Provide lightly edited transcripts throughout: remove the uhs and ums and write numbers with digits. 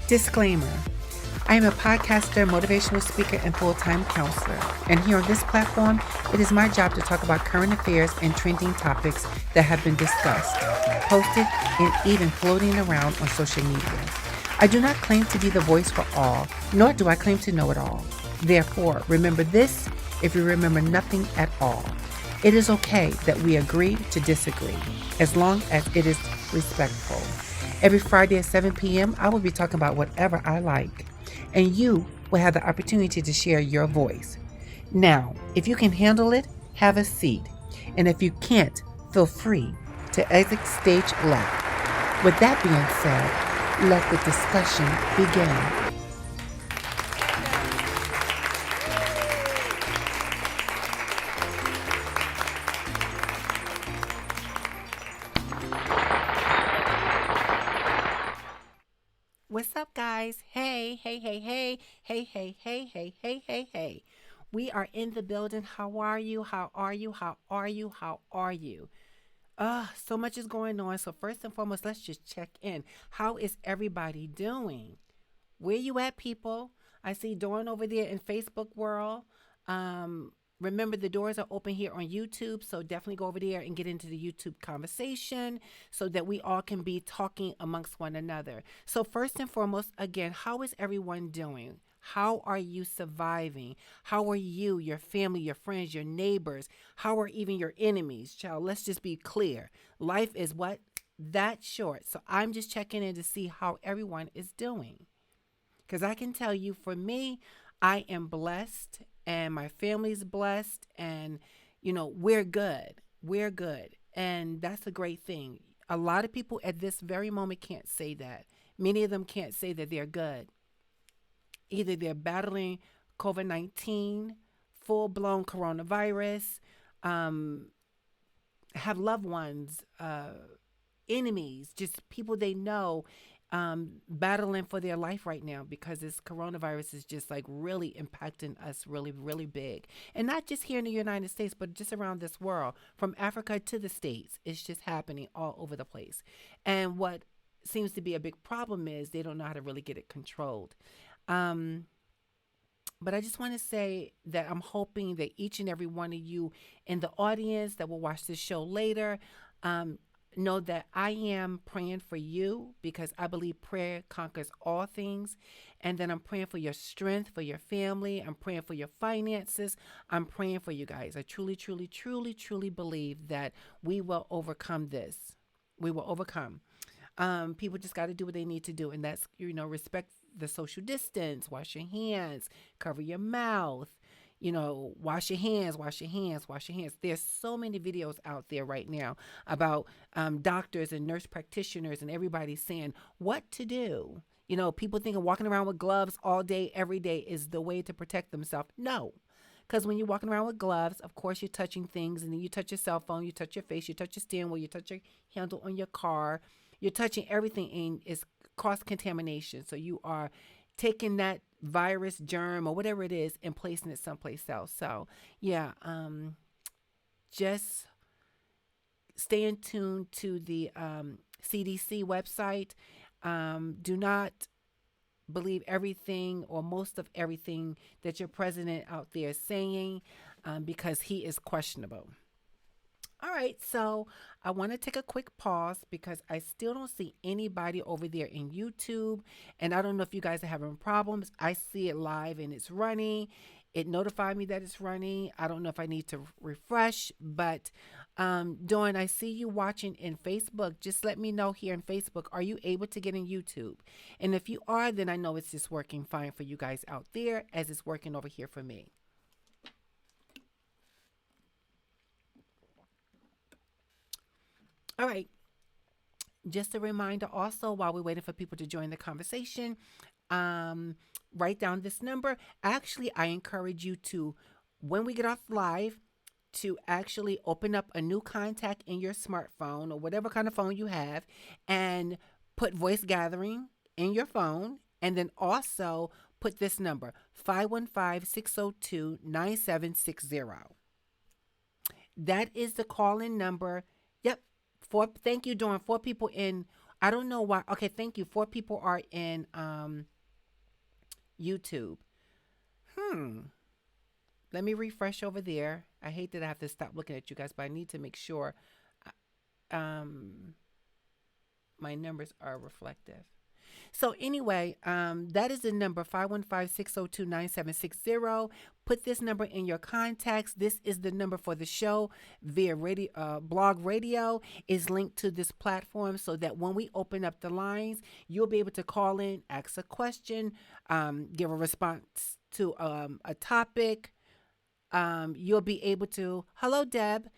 Disclaimer. I am a podcaster, motivational speaker, and full-time counselor. And here on this platform, it is my job to talk about current affairs and trending topics that have been discussed, posted, and even floating around on social media. I do not claim to be the voice for all, nor do I claim to know it all. Therefore, remember this if you remember nothing at all. It is okay that we agree to disagree, as long as it is respectful. Every Friday at 7 p.m., I will be talking about whatever I like, and you will have the opportunity to share your voice. Now, if you can handle it, have a seat, and if you can't, feel free to exit stage left. With that being said, let the discussion begin. What's up, guys? Hey, hey, hey, hey, hey, hey, hey, hey, hey, hey, hey. We are in the building. How are you? How are you? How are you? How are you? So much is going on. So first and foremost, let's just check in. How is everybody doing? Where you at, people? I see Dawn over there in Facebook world. Remember, the doors are open here on YouTube, so definitely go over there and get into the YouTube conversation so that we all can be talking amongst one another. So first and foremost, again, how is everyone doing? How are you surviving? How are you, your family, your friends, your neighbors? How are even your enemies? Child, let's just be clear. Life is what? That short. So I'm just checking in to see how everyone is doing. Because I can tell you, for me, I am blessed and my family's blessed, and, we're good. We're good. And that's a great thing. A lot of people at this very moment can't say that. Many of them can't say that they're good. Either they're battling COVID-19, full blown coronavirus, um, have loved ones, enemies, just people they know battling for their life right now because this coronavirus is just like really impacting us really, really big. And not just here in the United States, but just around this world, from Africa to the States. It's just happening all over the place. And what seems to be a big problem is they don't know how to really get it controlled. Um, but I just want to say that I'm hoping that each and every one of you in the audience that will watch this show later um, know that I am praying for you because I believe prayer conquers all things. And then I'm praying for your strength, for your family. I'm praying for your finances. I'm praying for you guys. I truly, truly, truly, truly believe that we will overcome this. We will overcome. People just got to do what they need to do, and that's respect the social distance, wash your hands, cover your mouth, wash your hands, wash your hands, wash your hands. There's so many videos out there right now about doctors and nurse practitioners and everybody saying what to do. People thinking walking around with gloves all day, every day is the way to protect themselves. No. Because when you're walking around with gloves, of course, you're touching things, and then you touch your cell phone, you touch your face, you touch your steering wheel, you touch your handle on your car. You're touching everything, and it's cross contamination. So you are taking that virus, germ, or whatever it is, and placing it someplace else. So yeah, just stay in tune to the CDC website. Do not believe everything or most of everything that your president out there is saying because he is questionable. All right, so I want to take a quick pause because I still don't see anybody over there in YouTube. And I don't know if you guys are having problems. I see it live and it's running. It notified me that it's running. I don't know if I need to refresh, but Dawn, I see you watching in Facebook. Just let me know here in Facebook. Are you able to get in YouTube? And if you are, then I know it's just working fine for you guys out there as it's working over here for me. All right. Just a reminder also, while we're waiting for people to join the conversation, um, write down this number. Actually, I encourage you to, when we get off live, to actually open up a new contact in your smartphone or whatever kind of phone you have and put voice gathering in your phone. And then also put this number 515-602-9760. That is the call in number. Yep. Thank you, Dawn. Four people in I don't know why. Okay, thank you. Four people are in YouTube. Hmm. Let me refresh over there. I hate that I have to stop looking at you guys, but I need to make sure um my numbers are reflective. So anyway, that is the number 515-602-9760. Put this number in your contacts. This is the number for the show via radio, blog radio is linked to this platform so that when we open up the lines, you'll be able to call in, ask a question, give a response to a topic. You'll be able to, hello, Deb.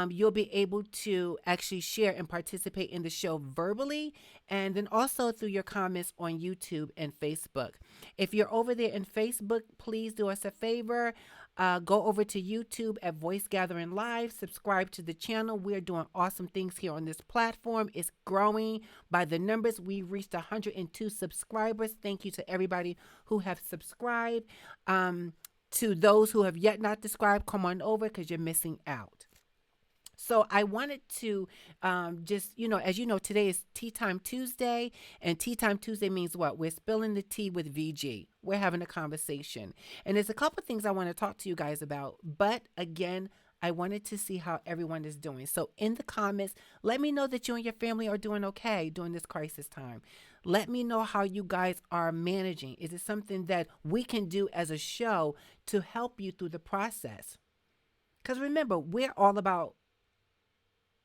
You'll be able to actually share and participate in the show verbally and then also through your comments on YouTube and Facebook. If you're over there in Facebook, please do us a favor. Go over to YouTube at Voice Gathering Live. Subscribe to the channel. We're doing awesome things here on this platform. It's growing by the numbers. We reached 102 subscribers. Thank you to everybody who have subscribed. To those who have yet not subscribed, come on over because you're missing out. So I wanted to just, as you know, today is Tea Time Tuesday, and Tea Time Tuesday means what? We're spilling the tea with VG. We're having a conversation. And there's a couple of things I want to talk to you guys about. But again, I wanted to see how everyone is doing. So in the comments, let me know that you and your family are doing okay during this crisis time. Let me know how you guys are managing. Is it something that we can do as a show to help you through the process? Because remember, we're all about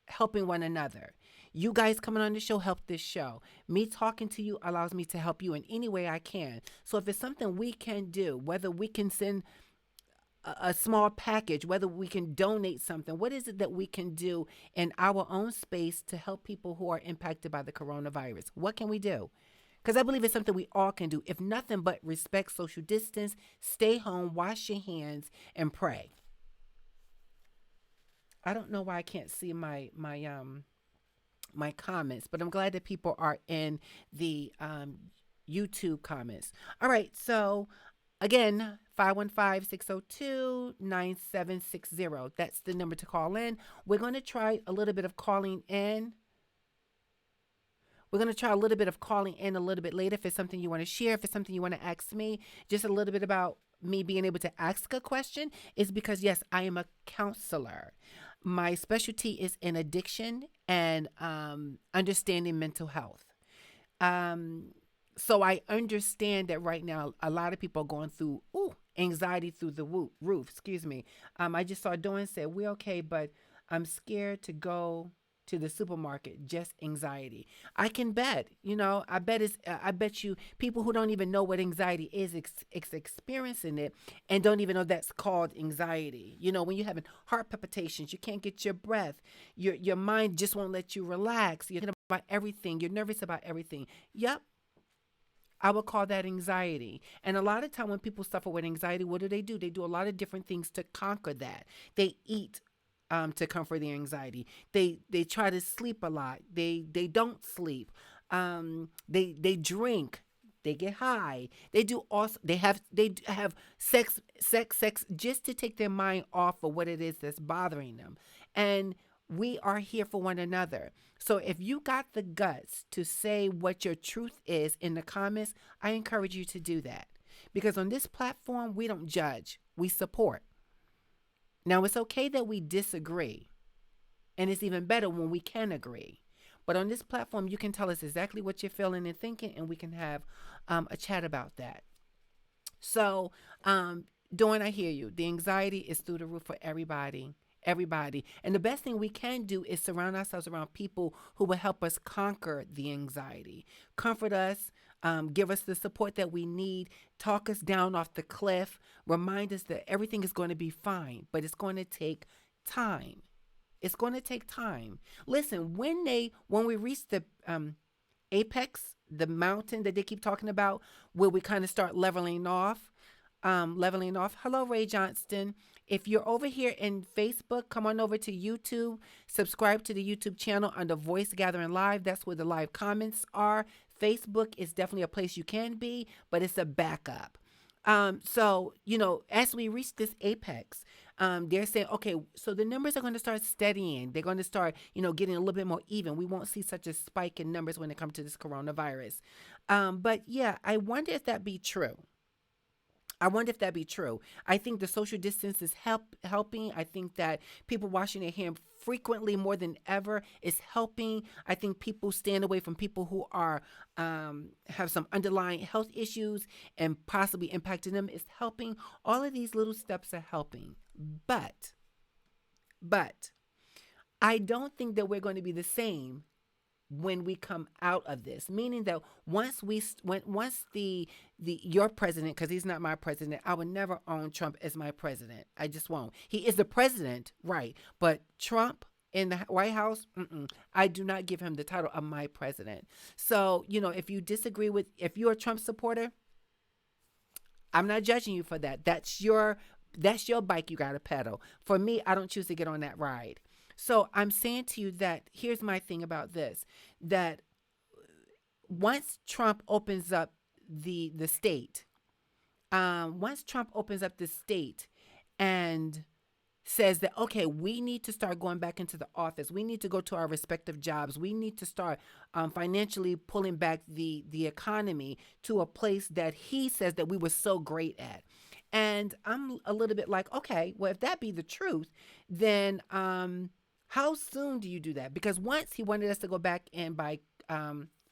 helping one another. You guys coming on the show help this show. Me talking to you allows me to help you in any way I can. So if it's something we can do, whether we can send a small package, whether we can donate something, what is it that we can do in our own space to help people who are impacted by the coronavirus? What can we do? Because I believe it's something we all can do. If nothing but respect social distance, stay home, wash your hands, and pray. I don't know why I can't see my comments, but I'm glad that people are in the YouTube comments. All right, so again, 515-602-9760. That's the number to call in. We're going to try a little bit of calling in. We're going to try a little bit of calling in a little bit later if it's something you want to share, if it's something you want to ask me, just a little bit about me being able to ask a question is because, yes, I am a counselor. My specialty is in addiction and understanding mental health. Um, so I understand that right now a lot of people are going through anxiety through the roof. Excuse me. I just saw Dawn said we're okay, but I'm scared to go to the supermarket. Just anxiety. I can bet. I bet you people who don't even know what anxiety is experiencing it and don't even know that's called anxiety. When you're having heart palpitations, you can't get your breath. Your mind just won't let you relax. You're thinking about everything. You're nervous about everything. Yep. I would call that anxiety. And a lot of time when people suffer with anxiety, what do? They do a lot of different things to conquer that. They eat to comfort their anxiety. They try to sleep a lot. They don't sleep. They drink. They get high. They have sex just to take their mind off of what it is that's bothering them. And we are here for one another. So if you got the guts to say what your truth is in the comments, I encourage you to do that. Because on this platform, we don't judge, we support. Now, it's okay that we disagree, and it's even better when we can agree. But on this platform, you can tell us exactly what you're feeling and thinking, and we can have a chat about that. So, Dawn, I hear you. The anxiety is through the roof for everybody. Everybody. And the best thing we can do is surround ourselves around people who will help us conquer the anxiety, comfort us, give us the support that we need, talk us down off the cliff, remind us that everything is going to be fine, but it's going to take time. It's going to take time. Listen, when we reach the apex, the mountain that they keep talking about, where we kind of start leveling off. Hello, Ray Johnston. If you're over here in Facebook, come on over to YouTube. Subscribe to the YouTube channel under Voice Gathering Live. That's where the live comments are. Facebook is definitely a place you can be, but it's a backup. So, as we reach this apex, they're saying, okay, so the numbers are going to start steadying. They're going to start, getting a little bit more even. We won't see such a spike in numbers when it comes to this coronavirus. But yeah, I wonder if that be true. I wonder if that be true. I think the social distance is helping. I think that people washing their hands frequently more than ever is helping. I think people stand away from people who are have some underlying health issues and possibly impacting them is helping. All of these little steps are helping. But but I don't think that we're going to be the same when we come out of this, meaning that once the your president, because he's not my president, I would never own Trump as my president. I just won't. He is the president, right? But Trump in the White House, I do not give him the title of my president. So if you disagree with, if you're a Trump supporter, I'm not judging you for that. That's your bike you got to pedal. For me, I don't choose to get on that ride. So I'm saying to you that here's my thing about this, that once Trump opens up the state, once Trump opens up the state and says that, okay, we need to start going back into the office. We need to go to our respective jobs. We need to start financially pulling back the economy to a place that he says that we were so great at. And I'm a little bit like, okay, well, if that be the truth, then how soon do you do that? Because once he wanted us to go back in by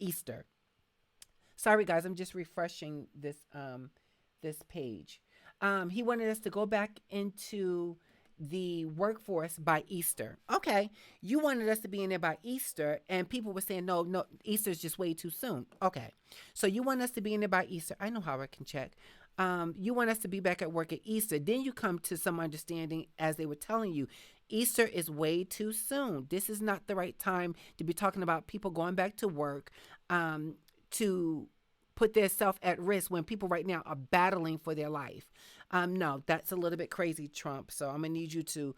Easter. Sorry, guys, I'm just refreshing this page. He wanted us to go back into the workforce by Easter. Okay, you wanted us to be in there by Easter, and people were saying, no, no, Easter's just way too soon. Okay, so you want us to be in there by Easter. I know how I can check. You want us to be back at work at Easter. Then you come to some understanding, as they were telling you, Easter is way too soon. This is not the right time to be talking about people going back to work, to put themselves at risk when people right now are battling for their life. No, that's a little bit crazy, Trump. So I'm going to need you to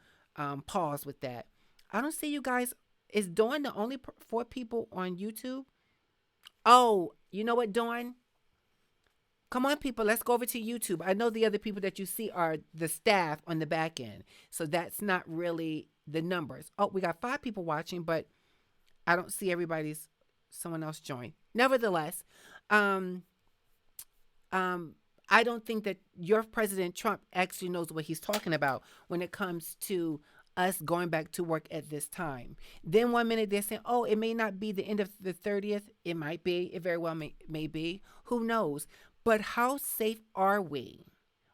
pause with that. I don't see you guys. Is Dawn the only four people on YouTube? Oh, you know what, Dawn? Come on, people, let's go over to YouTube. I know the other people that you see are the staff on the back end. So that's not really the numbers. Oh, we got 5 people watching, but I don't see someone else join. Nevertheless, I don't think that your President Trump actually knows what he's talking about when it comes to us going back to work at this time. Then one minute they're saying, oh, it may not be the end of the 30th. It might be. It very well may be. Who knows? But how safe are we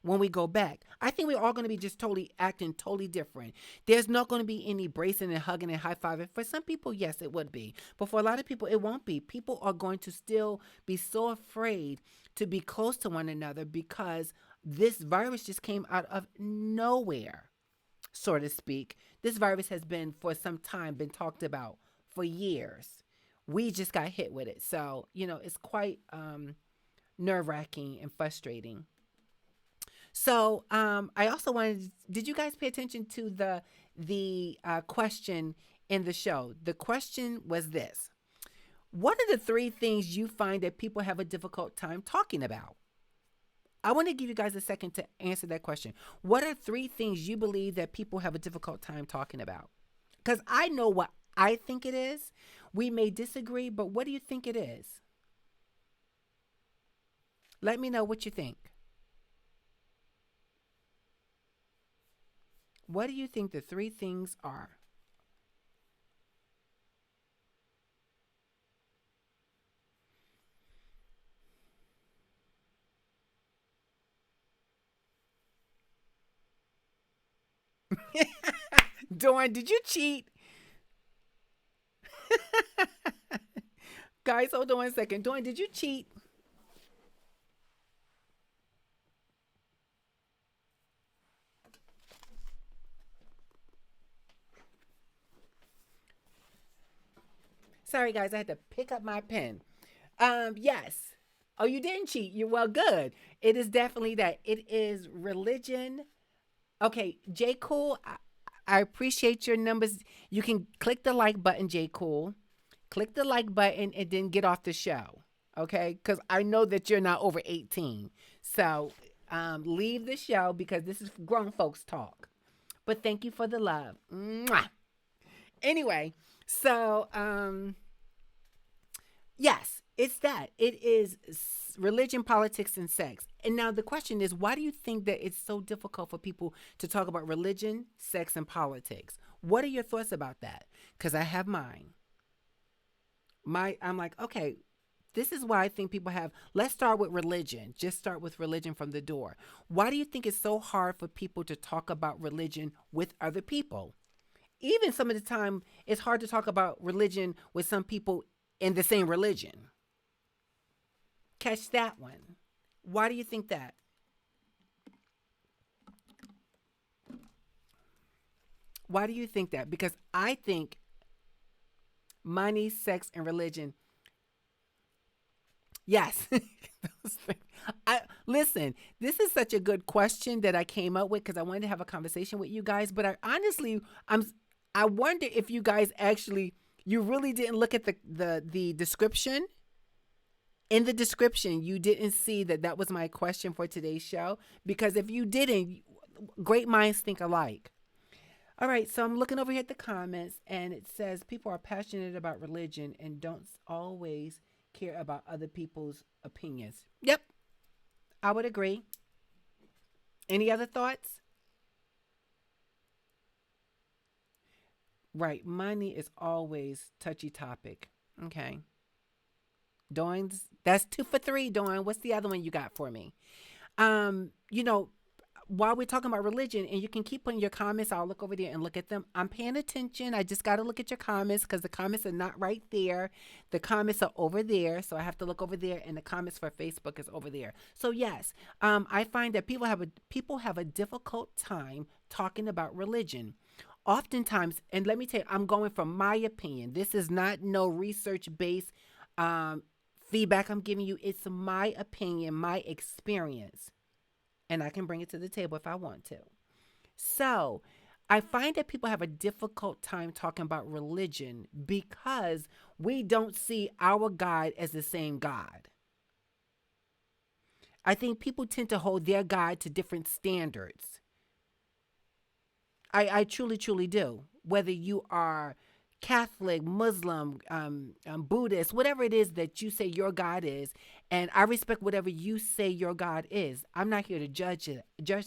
when we go back? I think we're all going to be just totally acting totally different. There's not going to be any bracing and hugging and high-fiving. For some people, yes, it would be. But for a lot of people, it won't be. People are going to still be so afraid to be close to one another because this virus just came out of nowhere, so to speak. This virus has been, for some time, been talked about for years. We just got hit with it. So, it's quite nerve-wracking and frustrating. So I also wanted, did you guys pay attention to the question in the show? The question was this: what are the 3 things you find that people have a difficult time talking about? I want to give you guys a second to answer that question. What are 3 things you believe that people have a difficult time talking about? Because I know what I think it is. We may disagree, but what do you think it is? Let me know what you think. What do you think the 3 things are? Dawn, did you cheat? Guys, hold on 1 second. Dawn, did you cheat? Sorry, guys, I had to pick up my pen. Yes. Oh, you didn't cheat. You're well, good. It is definitely that. It is religion. Okay, J. Cool, I appreciate your numbers. You can click the like button, J. Cool. Click the like button and then get off the show. Okay? Because I know that you're not over 18. So leave the show because this is grown folks talk. But thank you for the love. Mwah. Anyway, so yes, it's that. It is religion, politics, and sex. And now the question is, why do you think that it's so difficult for people to talk about religion, sex, and politics? What are your thoughts about that? Because I have mine. I'm like, okay, this is why I think people have. Let's start with religion. Just start with religion from the door. Why do you think it's so hard for people to talk about religion with other people? Even some of the time, it's hard to talk about religion with some people in the same religion. Catch that one. Why do you think that? Why do you think that? Because I think money, sex, and religion. Yes. I listen. This is such a good question that I came up with because I wanted to have a conversation with you guys. But I honestly, I wonder if you guys actually, you really didn't look at the description. In the description, you didn't see that that was my question for today's show, because if you didn't, great minds think alike. All right, so I'm looking over here at the comments, and it says people are passionate about religion and don't always care about other people's opinions. Yep, I would agree. Any other thoughts? Right, money is always touchy topic. Okay, Dawn's, that's two for three. Dawn, what's the other one you got for me? You know, while we're talking about religion, and you can keep putting your comments, I'll look over there and look at them. I'm paying attention. I just got to look at your comments because the comments are not right there. The comments are over there, so I have to look over there, and the comments for Facebook is over there. So yes, I find that people have a difficult time talking about religion. Oftentimes, and let me tell you, I'm going from my opinion. This is not no research based um, feedback I'm giving you. It's my opinion, my experience, and I can bring it to the table if I want to. So, I find that people have a difficult time talking about religion because we don't see our God as the same God. I think people tend to hold their God to different standards. I truly, truly do. Whether you are Catholic, Muslim, Buddhist, whatever it is that you say your God is, and I respect whatever you say your God is. I'm not here to judge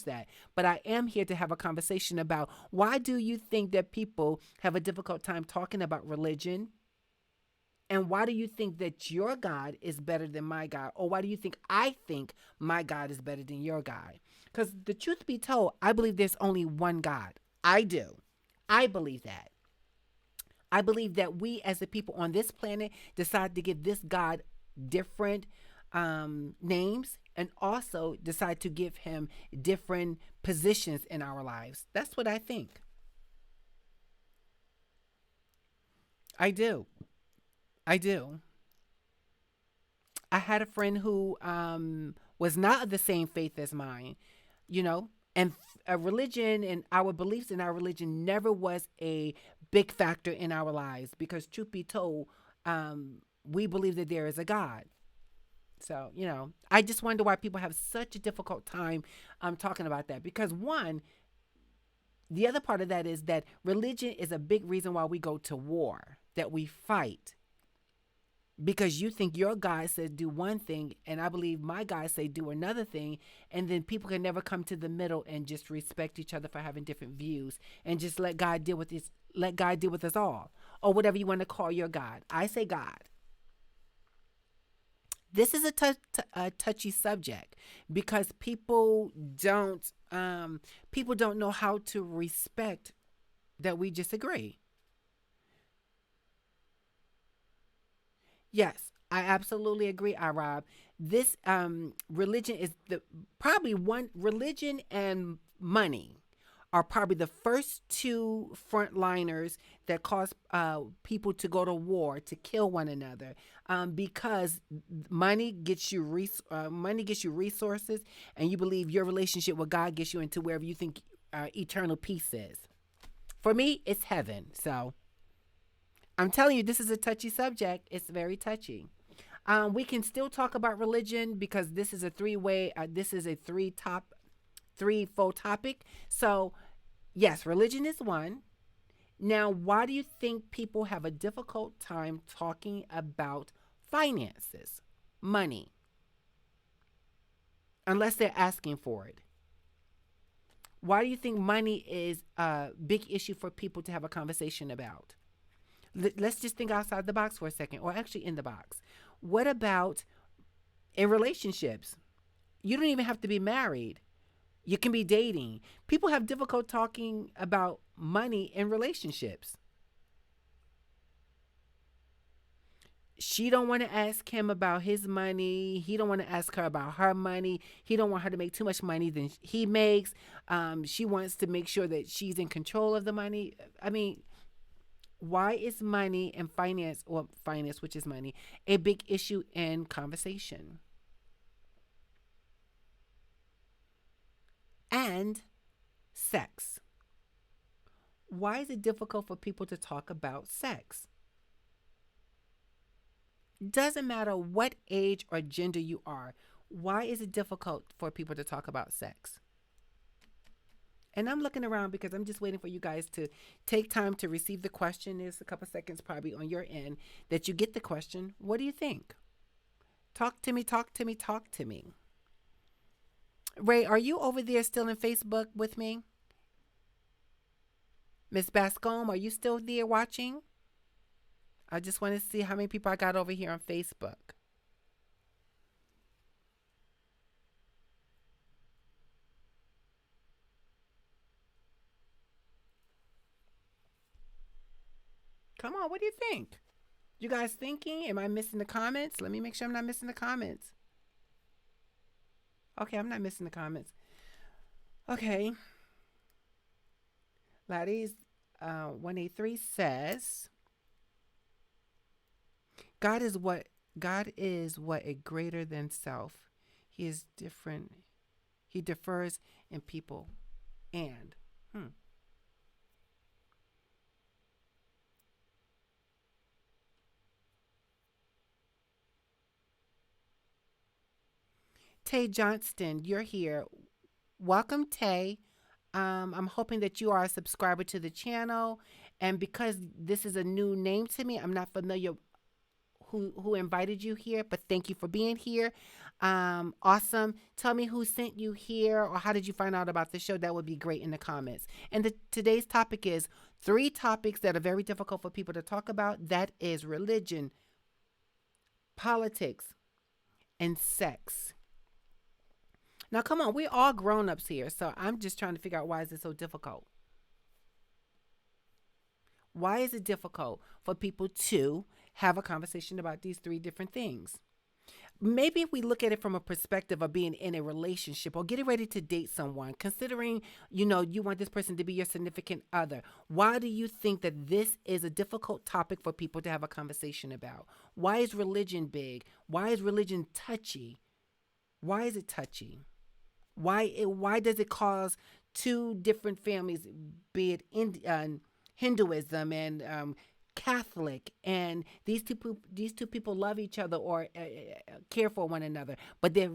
that, but I am here to have a conversation about why do you think that people have a difficult time talking about religion, and why do you think that your God is better than my God, or why do you think my God is better than your God? Because the truth be told, I believe there's only one God. I do. I believe that. I believe that we, as the people on this planet, decide to give this God different names, and also decide to give him different positions in our lives. That's what I think. I do. I do. I had a friend who was not of the same faith as mine, you know, and a religion and our beliefs in our religion never was a big factor in our lives because, truth be told, we believe that there is a God. So, I just wonder why people have such a difficult time talking about that. Because, one, the other part of that is that religion is a big reason why we go to war, that we fight, because you think your God said do one thing and I believe my God say do another thing, and then people can never come to the middle and just respect each other for having different views and just let God deal with us all, or whatever you want to call your God. I say God. This is a touchy subject because people don't know how to respect that we disagree. Yes, I absolutely agree, Rob. This religion is the probably one religion and money are probably the first two frontliners that cause people to go to war to kill one another, because money gets you resources, and you believe your relationship with God gets you into wherever you think eternal peace is. For me, it's heaven. So I'm telling you, this is a touchy subject. It's very touchy. We can still talk about religion because this is a three-way. This is a three-fold topic. So Yes, religion is one. Now, why do you think people have a difficult time talking about finances, money, unless they're asking for it? Why do you think money is a big issue for people to have a conversation about? Let's just think outside the box for a second, or actually in the box. What about in relationships? You don't even have to be married. You can be dating. People have difficult talking about money in relationships. She don't want to ask him about his money. He don't want to ask her about her money. He don't want her to make too much money than he makes. She wants to make sure that she's in control of the money. I mean, why is money and finance, or finance, which is money, a big issue in conversation? And sex. Why is it difficult for people to talk about sex? Doesn't matter what age or gender you are. Why is it difficult for people to talk about sex? And I'm looking around because I'm just waiting for you guys to take time to receive the question. There's a couple seconds probably on your end that you get the question. What do you think? Talk to me, talk to me, talk to me. Ray, are you over there still in Facebook with me? Miss Bascom, are you still there watching? I just want to see how many people I got over here on Facebook. Come on, what do you think? You guys thinking? Am I missing the comments? Let me make sure I'm not missing the comments. Okay, I'm not missing the comments. Okay. Ladies, 183 says, God is what God is what a greater than self. He is different. He differs in people. And Tay Johnston, you're here. Welcome, Tay. I'm hoping that you are a subscriber to the channel. And because this is a new name to me, I'm not familiar who invited you here, but thank you for being here. Awesome. Tell me who sent you here, or how did you find out about the show? That would be great in the comments. And today's topic is 3 topics that are very difficult for people to talk about. That is religion, politics, and sex. Now, come on, we're all grown-ups here, so I'm just trying to figure out, why is it so difficult? Why is it difficult for people to have a conversation about these 3 different things? Maybe if we look at it from a perspective of being in a relationship or getting ready to date someone, considering, you want this person to be your significant other, why do you think that this is a difficult topic for people to have a conversation about? Why is religion big? Why is religion touchy? Why is it touchy? Why does it cause 2 different families, be it Hinduism and Catholic, and these two people love each other, or care for one another, but their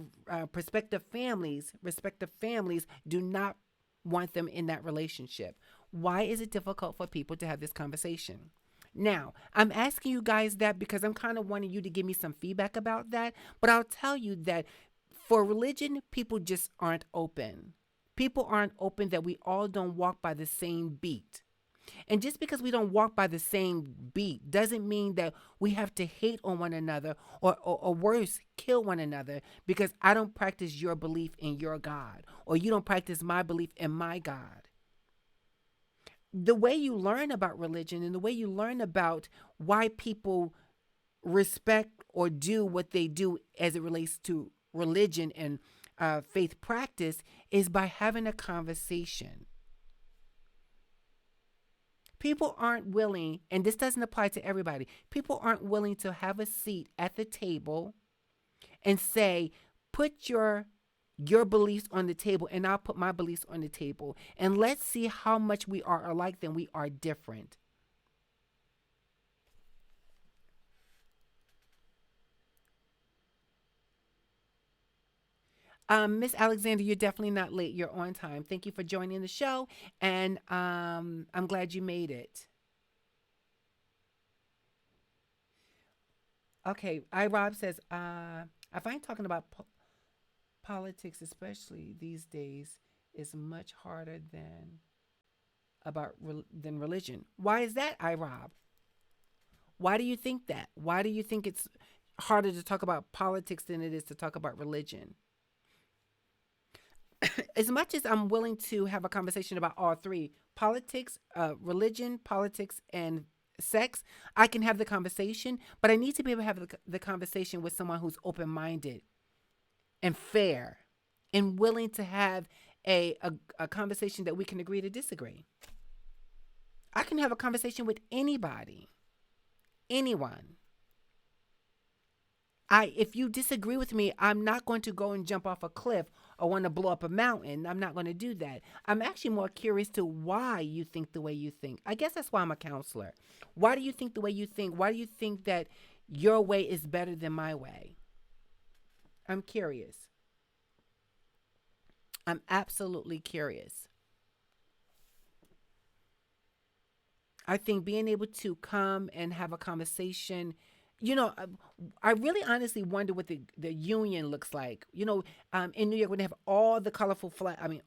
respective families do not want them in that relationship? Why is it difficult for people to have this conversation? Now, I'm asking you guys that because I'm kind of wanting you to give me some feedback about that, but I'll tell you that for religion, people just aren't open. People aren't open, that we all don't walk by the same beat. And just because we don't walk by the same beat doesn't mean that we have to hate on one another, or worse, kill one another because I don't practice your belief in your God, or you don't practice my belief in my God. The way you learn about religion and the way you learn about why people respect or do what they do as it relates to religion and faith practice is by having a conversation. People aren't willing, and this doesn't apply to everybody, people aren't willing to have a seat at the table and say, put your beliefs on the table and I'll put my beliefs on the table, and let's see how much we are alike than we are different. Miss Alexander, you're definitely not late. You're on time. Thank you for joining the show, and I'm glad you made it. Okay, I Rob says, I find talking about politics, especially these days, is much harder than religion. Why is that, I Rob? Why do you think that? Why do you think it's harder to talk about politics than it is to talk about religion? As much as I'm willing to have a conversation about all three politics, religion, politics, and sex, I can have the conversation, but I need to be able to have the conversation with someone who's open minded and fair and willing to have a conversation that we can agree to disagree. I can have a conversation with anybody, anyone. If you disagree with me, I'm not going to go and jump off a cliff or want to blow up a mountain. I'm not going to do that. I'm actually more curious to why you think the way you think. I guess that's why I'm a counselor. Why do you think the way you think? Why do you think that your way is better than my way? I'm curious. I'm absolutely curious. I think being able to come and have a conversation, you know, I really honestly wonder what the union looks like. In New York, when they have all the colorful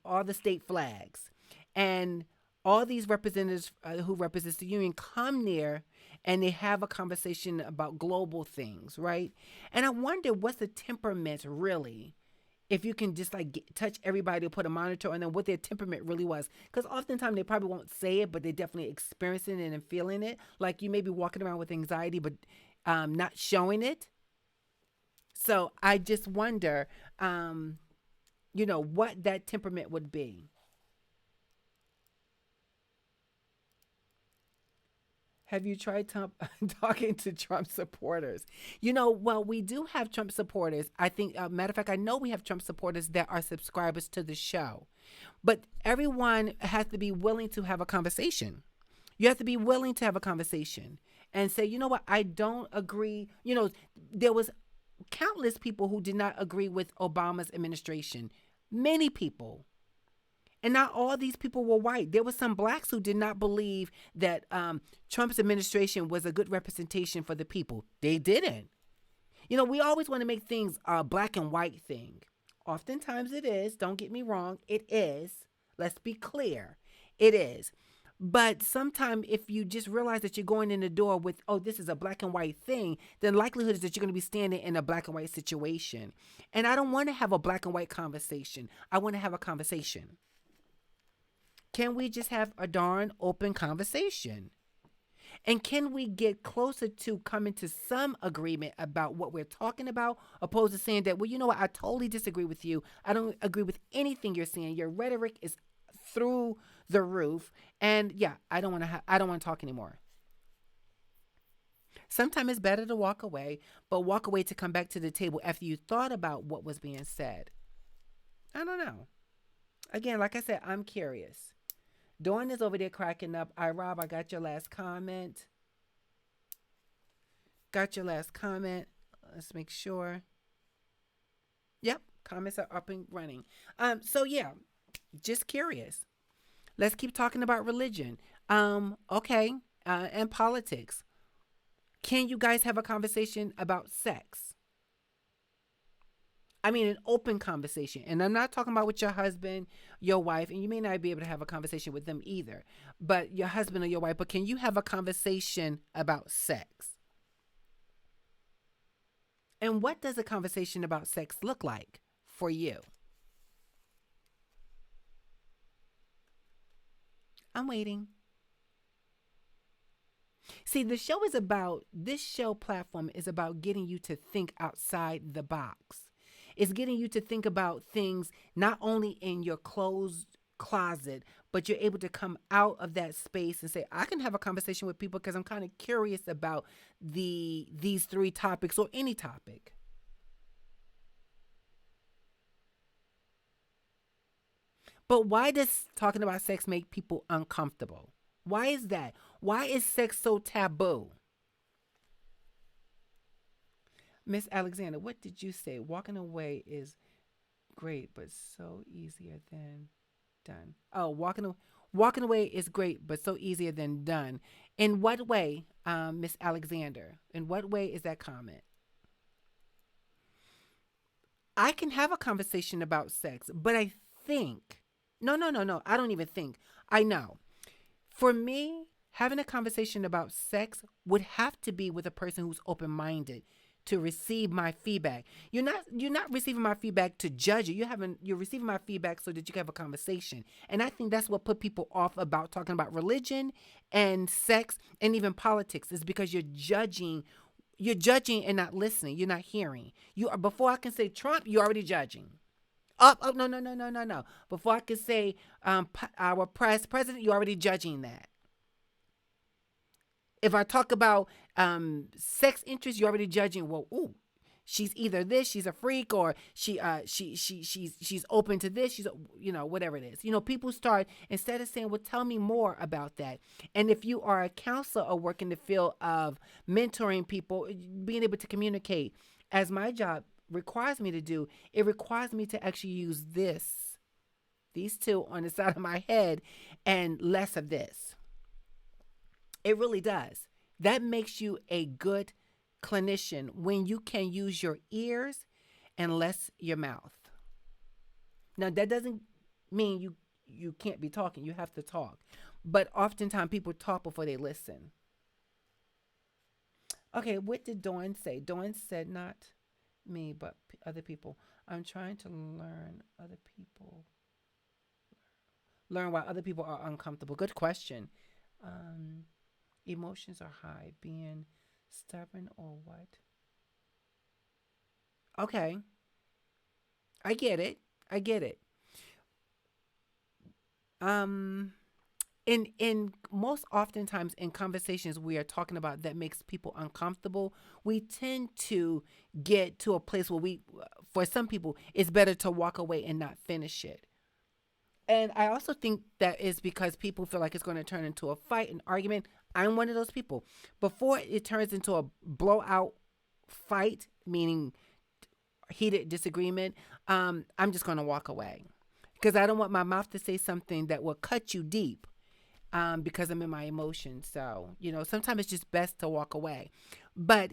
all the state flags, and all these representatives who represents the union come near and they have a conversation about global things, right? And I wonder what's the temperament really, if you can just like touch everybody to put a monitor on them, what their temperament really was. Because oftentimes they probably won't say it, but they're definitely experiencing it and feeling it. Like you may be walking around with anxiety, but not showing it. So I just wonder, what that temperament would be. Have you tried talking to Trump supporters? Well, we do have Trump supporters. I think, matter of fact, I know we have Trump supporters that are subscribers to the show. But everyone has to be willing to have a conversation. You have to be willing to have a conversation and say, you know what, I don't agree. There was countless people who did not agree with Obama's administration. Many people. And not all these people were white. There were some blacks who did not believe that Trump's administration was a good representation for the people. They didn't. We always want to make things a black and white thing. Oftentimes it is. Don't get me wrong. It is. Let's be clear. It is. But sometimes if you just realize that you're going in the door with, oh, this is a black and white thing, then likelihood is that you're going to be standing in a black and white situation. And I don't want to have a black and white conversation. I want to have a conversation. Can we just have a darn open conversation? And can we get closer to coming to some agreement about what we're talking about, opposed to saying that, well, you know what, I totally disagree with you. I don't agree with anything you're saying. Your rhetoric is through the roof. And yeah, I don't want to talk anymore. Sometimes it's better to walk away, but walk away to come back to the table after you thought about what was being said. I don't know. Again, like I said, I'm curious. Dawn is over there cracking up. Rob, I got your last comment. Got your last comment. Let's make sure. Yep, comments are up and running. So yeah, just curious. Let's keep talking about religion. Okay, and politics. Can you guys have a conversation about sex? I mean, an open conversation. And I'm not talking about with your husband, your wife, and you may not be able to have a conversation with them either, but your husband or your wife. But can you have a conversation about sex? And what does a conversation about sex look like for you? I'm waiting. See, this show platform is about getting you to think outside the box. It's getting you to think about things not only in your closed closet, but you're able to come out of that space and say, I can have a conversation with people because I'm kind of curious about these three topics or any topic. But why does talking about sex make people uncomfortable? Why is that? Why is sex so taboo? Miss Alexander, what did you say? Walking away is great, but so easier than done. Oh, walking away is great, but so easier than done. In what way, Miss Alexander? In what way is that comment? I can have a conversation about sex, but I think, no, no, no, no. I don't even think. I know. For me, having a conversation about sex would have to be with a person who's open minded to receive my feedback. You're not receiving my feedback to judge it. You're receiving my feedback so that you can have a conversation. And I think that's what put people off about talking about religion and sex and even politics is because you're judging and not listening. You're not hearing. You are before I can say Trump, you're already judging. Oh, no, no, no, no, no, no. Before I can say our president, you're already judging that. If I talk about sex interest, you're already judging. Well, ooh, she's either this, she's a freak, or she's open to this. She's whatever it is. People start instead of saying, "Well, tell me more about that." And if you are a counselor or work in the field of mentoring people, being able to communicate, as my job requires me to do, it requires me to actually use these two on the side of my head, and less of this. It really does. That makes you a good clinician when you can use your ears and less your mouth. Now that doesn't mean you can't be talking. You have to talk. But oftentimes people talk before they listen. Okay, what did Dawn say? Dawn said not me, but other people. I'm trying to learn why other people are uncomfortable. Good question. Um, Emotions are high, being stubborn or what? Okay, I get it. I get it. Um, in most oftentimes in conversations we are talking about that makes people uncomfortable, we tend to get to a place where for some people, it's better to walk away and not finish it. And I also think that is because people feel like it's going to turn into a fight, an argument. I'm one of those people. Before it turns into a blowout fight, meaning heated disagreement, I'm just going to walk away because I don't want my mouth to say something that will cut you deep because I'm in my emotions. So, sometimes it's just best to walk away. But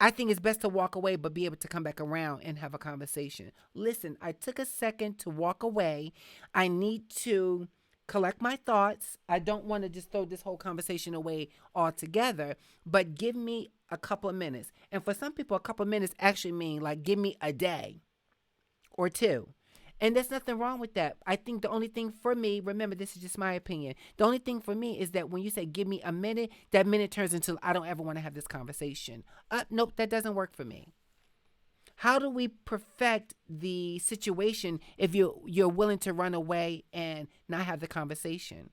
I think it's best to walk away, but be able to come back around and have a conversation. Listen, I took a second to walk away. I need to collect my thoughts. I don't want to just throw this whole conversation away altogether, but give me a couple of minutes. And for some people, a couple of minutes actually mean like give me a day or two. And there's nothing wrong with that. I think the only thing for me, remember, this is just my opinion. The only thing for me is that when you say give me a minute, that minute turns into I don't ever want to have this conversation. Nope, that doesn't work for me. How do we perfect the situation if you're willing to run away and not have the conversation?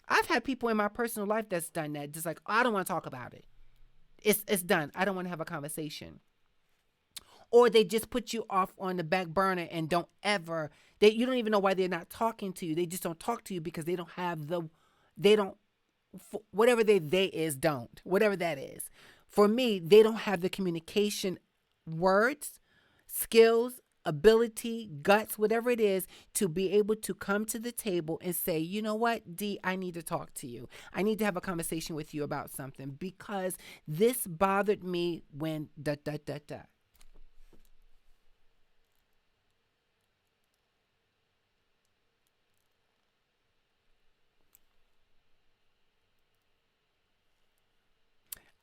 I've had people in my personal life that's done that. Just like, oh, I don't want to talk about it. It's done. I don't want to have a conversation. Or they just put you off on the back burner and don't ever you don't even know why they're not talking to you. They just don't talk to you because they don't whatever they is don't whatever that is. For me, they don't have the communication words, skills, ability, guts, whatever it is, to be able to come to the table and say, you know what, D, I need to talk to you. I need to have a conversation with you about something because this bothered me when da da da da.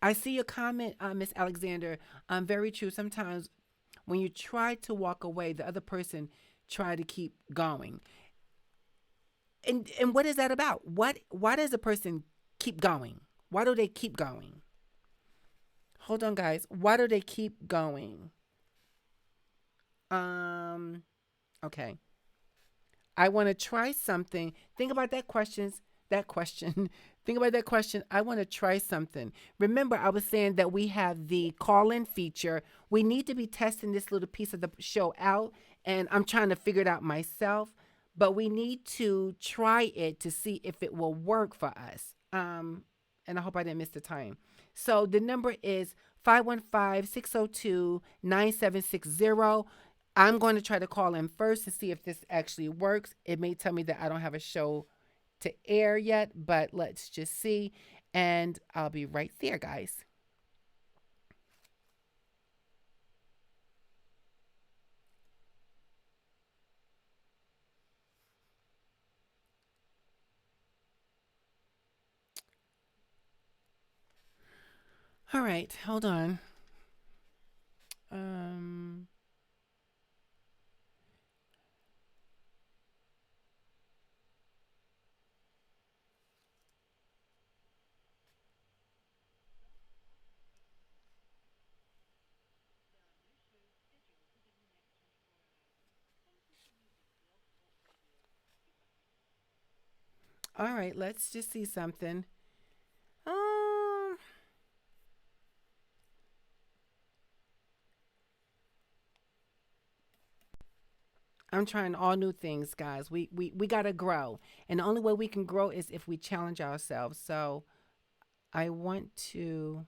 I see your comment, Miss Alexander. Very true. Sometimes when you try to walk away, the other person try to keep going. And what is that about? Why does a person keep going? Why do they keep going? Hold on, guys. Why do they keep going? Um. Okay. I want to try something. Think about that questions. That question. Think about that question. I want to try something. Remember, I was saying that we have the call in feature. We need to be testing this little piece of the show out, and I'm trying to figure it out myself. But we need to try it to see if it will work for us. And I hope I didn't miss the time. So the number is 515 602 9760. I'm going to try to call in first to see if this actually works. It may tell me that I don't have a show to air yet, but let's just see. And I'll be right there, guys. All right, hold on. Um, all right, let's just see something. Um, I'm trying all new things, guys. We gotta grow, and the only way we can grow is if we challenge ourselves. So I want to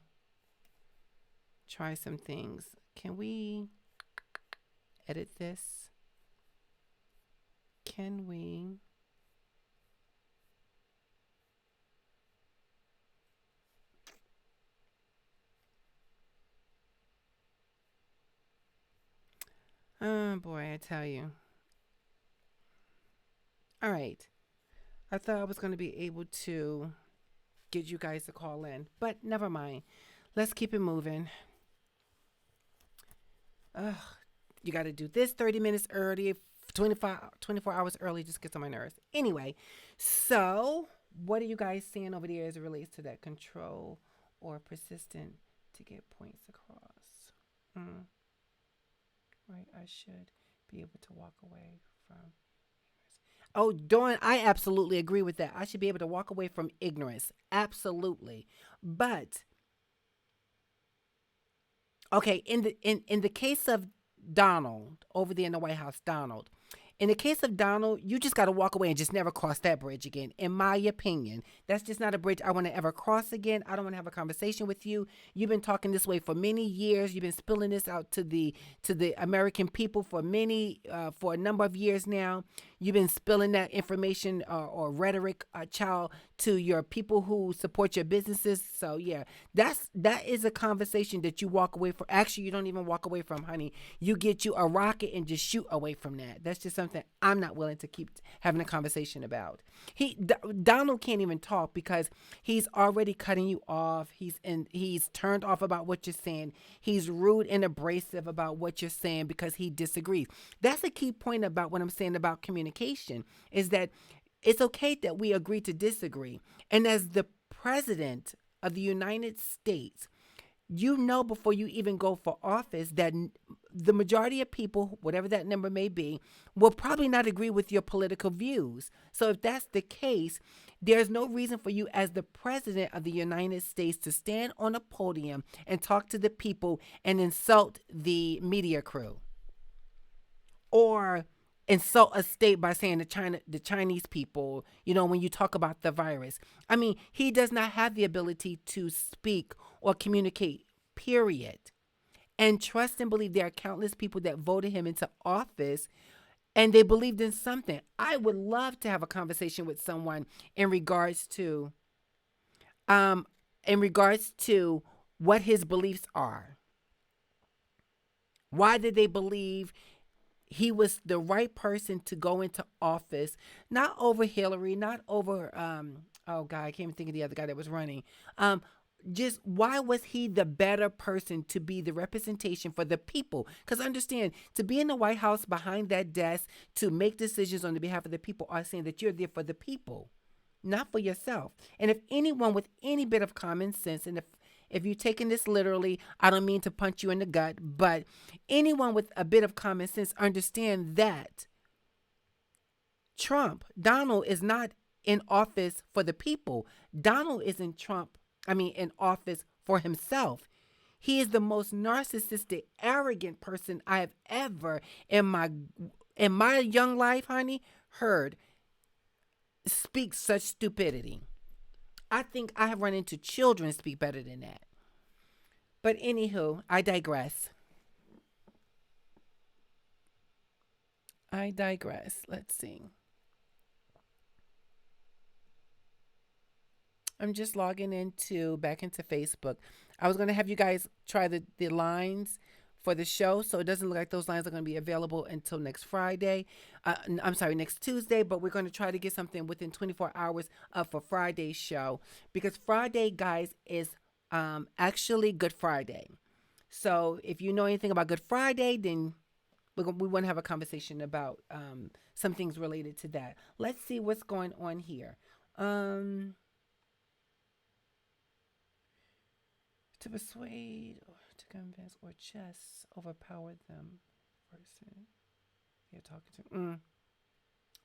try some things. Can we edit this? Can we? Oh boy, I tell you. All right. I thought I was going to be able to get you guys to call in, but never mind. Let's keep it moving. Ugh, you got to do this 30 minutes early, 24 hours early, just gets on my nerves. Anyway, so what are you guys seeing over there as it relates to that control or persistent to get points across? Hmm. Right, I should be able to walk away from. Oh, Dawn, I absolutely agree with that. I should be able to walk away from ignorance. Absolutely. But okay, in the case of Donald over there in the White House, Donald. In the case of Donald, you just got to walk away and just never cross that bridge again. In my opinion, that's just not a bridge I want to ever cross again. I don't want to have a conversation with you. You've been talking this way for many years. You've been spilling this out to the American people for a number of years now. You've been spilling that information or rhetoric, child, to your people who support your businesses. So yeah, that is a conversation that you walk away from. Actually, you don't even walk away from, honey. You get you a rocket and just shoot away from that. That's just something I'm not willing to keep having a conversation about. Donald can't even talk because he's already cutting you off. He's turned off about what you're saying. He's rude and abrasive about what you're saying because he disagrees. That's a key point about what I'm saying about communication is that it's okay that we agree to disagree. And as the president of the United States, you know before you even go for office that the majority of people, whatever that number may be, will probably not agree with your political views. So if that's the case, there's no reason for you as the president of the United States to stand on a podium and talk to the people and insult the media crew or insult a state by saying the Chinese people, when you talk about the virus. I mean, he does not have the ability to speak or communicate, period. And trust and believe there are countless people that voted him into office and they believed in something. I would love to have a conversation with someone in regards to um in regards to what his beliefs are. Why did they believe he was the right person to go into office, not over Hillary, not over oh god, I can't even think of the other guy that was running. Just why was he the better person to be the representation for the people? Because understand, to be in the White House behind that desk to make decisions on the behalf of the people are saying that you're there for the people, not for yourself. And if anyone with any bit of common sense, and if you're taking this literally, I don't mean to punch you in the gut, but anyone with a bit of common sense understand that Donald is not in office for the people. Donald is in office for himself. He is the most narcissistic, arrogant person I have ever in my young life, honey, heard speak such stupidity. I think I have run into children speak better than that. But anywho, I digress. I digress. Let's see. I'm just logging into back into Facebook. I was going to have you guys try the lines for the show, so it doesn't look like those lines are going to be available until next Friday. I'm sorry, next Tuesday, but we're going to try to get something within 24 hours for Friday's show because Friday, guys, is actually Good Friday. So if you know anything about Good Friday, then we want to have a conversation about some things related to that. Let's see what's going on here. Um, to persuade or to convince or just overpower them. Person you're talking to.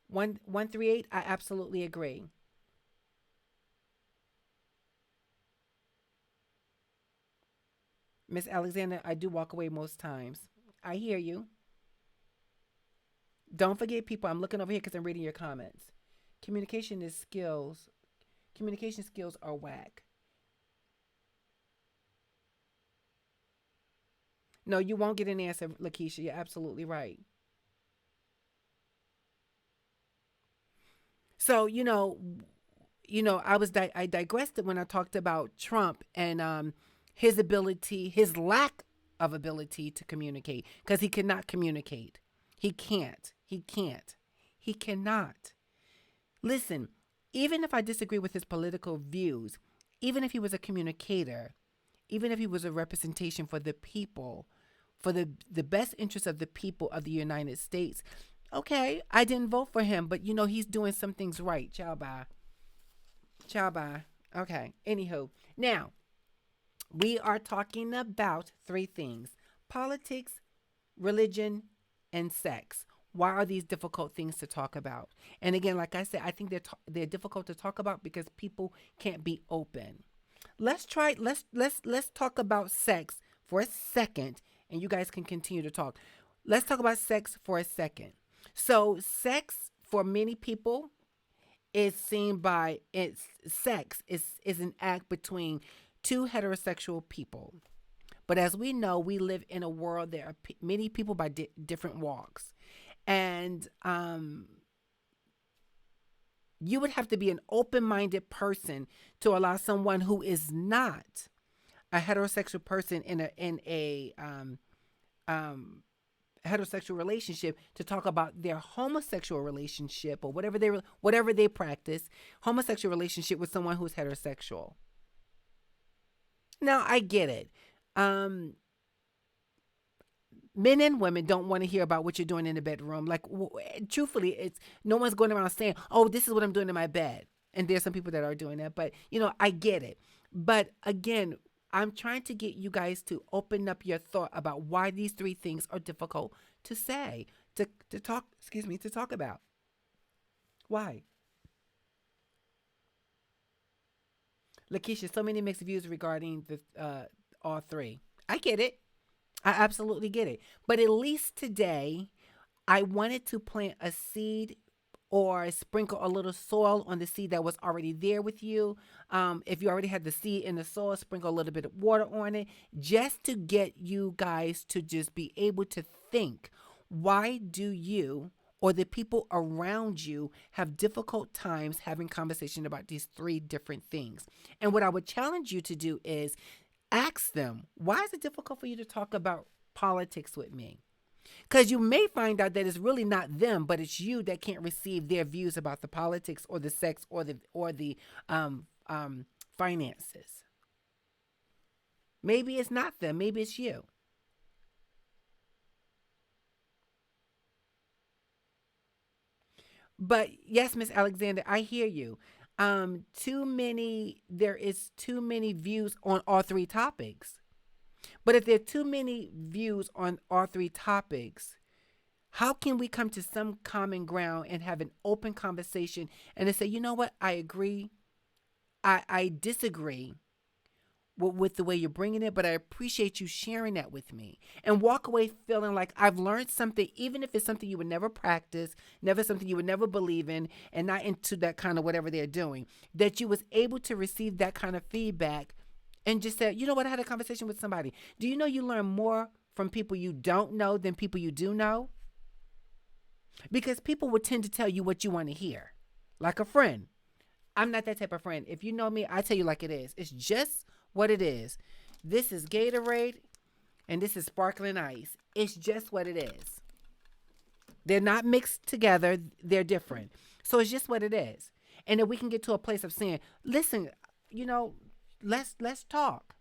138. I absolutely agree. Miss Alexander, I do walk away most times. I hear you. Don't forget, people, I'm looking over here because I'm reading your comments. Communication is skills. Communication skills are whack. No, you won't get an answer, Lakeisha. You're absolutely right. So, I I digressed when I talked about Trump and his ability, his lack of ability to communicate because he cannot communicate. He can't. He can't. He cannot. Listen, even if I disagree with his political views, even if he was a communicator, even if he was a representation for the people, for the best interest of the people of the United States, okay, I didn't vote for him, but he's doing some things right. Ciao bye. Ciao bye. Okay. Anywho, now we are talking about three things: politics, religion, and sex. Why are these difficult things to talk about? And again, like I said, I think they're difficult to talk about because people can't be open. Let's talk about sex for a second, and you guys can continue to talk. Let's talk about sex for a second. So, sex for many people is seen by it's sex is an act between two heterosexual people. But as we know, we live in a world there are many people by different walks, and you would have to be an open-minded person to allow someone who is not a heterosexual person in a heterosexual relationship to talk about their homosexual relationship or whatever they practice, homosexual relationship with someone who's heterosexual. Now I get it. Um, Men and women don't want to hear about what you're doing in the bedroom. Like, truthfully, it's no one's going around saying, "Oh, this is what I'm doing in my bed." And there's some people that are doing that, but I get it. But again, I'm trying to get you guys to open up your thought about why these three things are difficult to say, to talk. Excuse me, to talk about why. Lakeisha, so many mixed views regarding the all three. I get it. I absolutely get it. But at least today, I wanted to plant a seed or sprinkle a little soil on the seed that was already there with you. If you already had the seed in the soil, sprinkle a little bit of water on it just to get you guys to just be able to think, why do you or the people around you have difficult times having conversation about these three different things? And what I would challenge you to do is ask them, why is it difficult for you to talk about politics with me? Because you may find out that it's really not them, but it's you that can't receive their views about the politics or the sex or the finances. Maybe it's not them. Maybe it's you. But yes, Miss Alexander, I hear you. Too many. There is too many views on all three topics. But if there are too many views on all three topics, how can we come to some common ground and have an open conversation and to say, you know what, I agree, I disagree with the way you're bringing it, but I appreciate you sharing that with me, and walk away feeling like I've learned something, even if it's something you would never practice, never something you would never believe in, and not into that kind of whatever they're doing, that you was able to receive that kind of feedback and just said, you know what, I had a conversation with somebody. Do you know you learn more from people you don't know than people you do know? Because people will tend to tell you what you want to hear, like a friend. I'm not that type of friend. If you know me, I tell you like it is. It's just what it is. This is Gatorade and this is sparkling ice. It's just what it is. They're not mixed together, they're different. So it's just what it is. And if we can get to a place of saying, listen, you know, let's talk.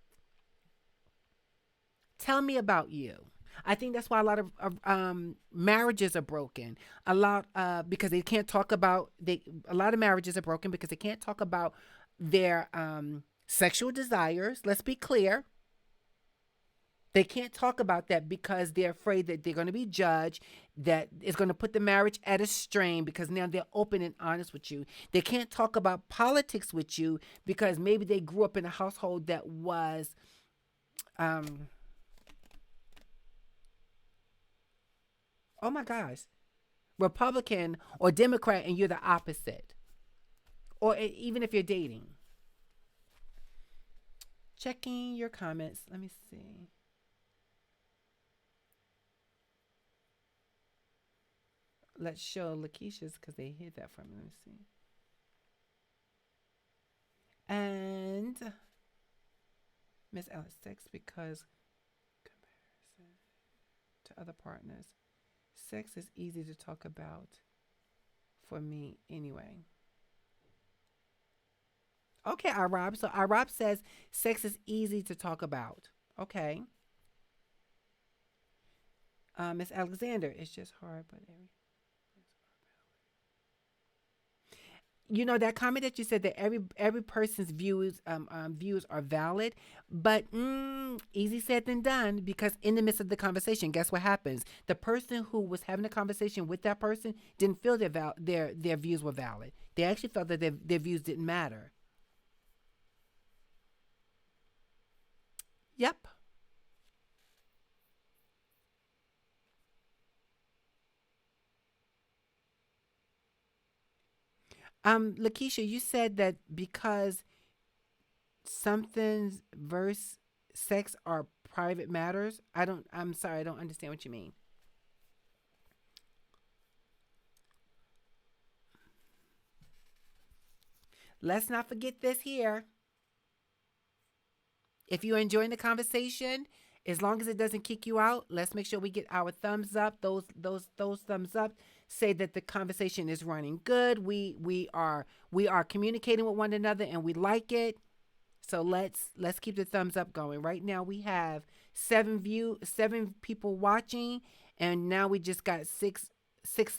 Tell me about you. I think that's why a lot of marriages are broken. A lot because they can't talk about they. A lot of marriages are broken because they can't talk about their sexual desires. Let's be clear. They can't talk about that because they're afraid that they're going to be judged, that it's going to put the marriage at a strain because now they're open and honest with you. They can't talk about politics with you because maybe they grew up in a household that was um, oh my gosh, Republican or Democrat, and you're the opposite. Or even if you're dating. Checking your comments. Let me see. Let's show Lakeisha's because they hid that from me. Let me see. And Miss Alice sex because comparison to other partners. Sex is easy to talk about for me anyway. Okay, Rob. So Rob says sex is easy to talk about. Okay. Miss Alexander, it's just hard, but you know that comment that you said that every person's views are valid, but easy said than done because in the midst of the conversation, guess what happens? The person who was having a conversation with that person didn't feel their views were valid. They actually felt that their views didn't matter. Yep. Lakeisha, you said that because something's verse sex are private matters. I'm sorry, I don't understand what you mean. Let's not forget this here. If you're enjoying the conversation, as long as it doesn't kick you out, let's make sure we get our thumbs up. Those thumbs up say that the conversation is running good. We are communicating with one another and we like it. So let's keep the thumbs up going. Right now we have 7 people watching, and now we just got six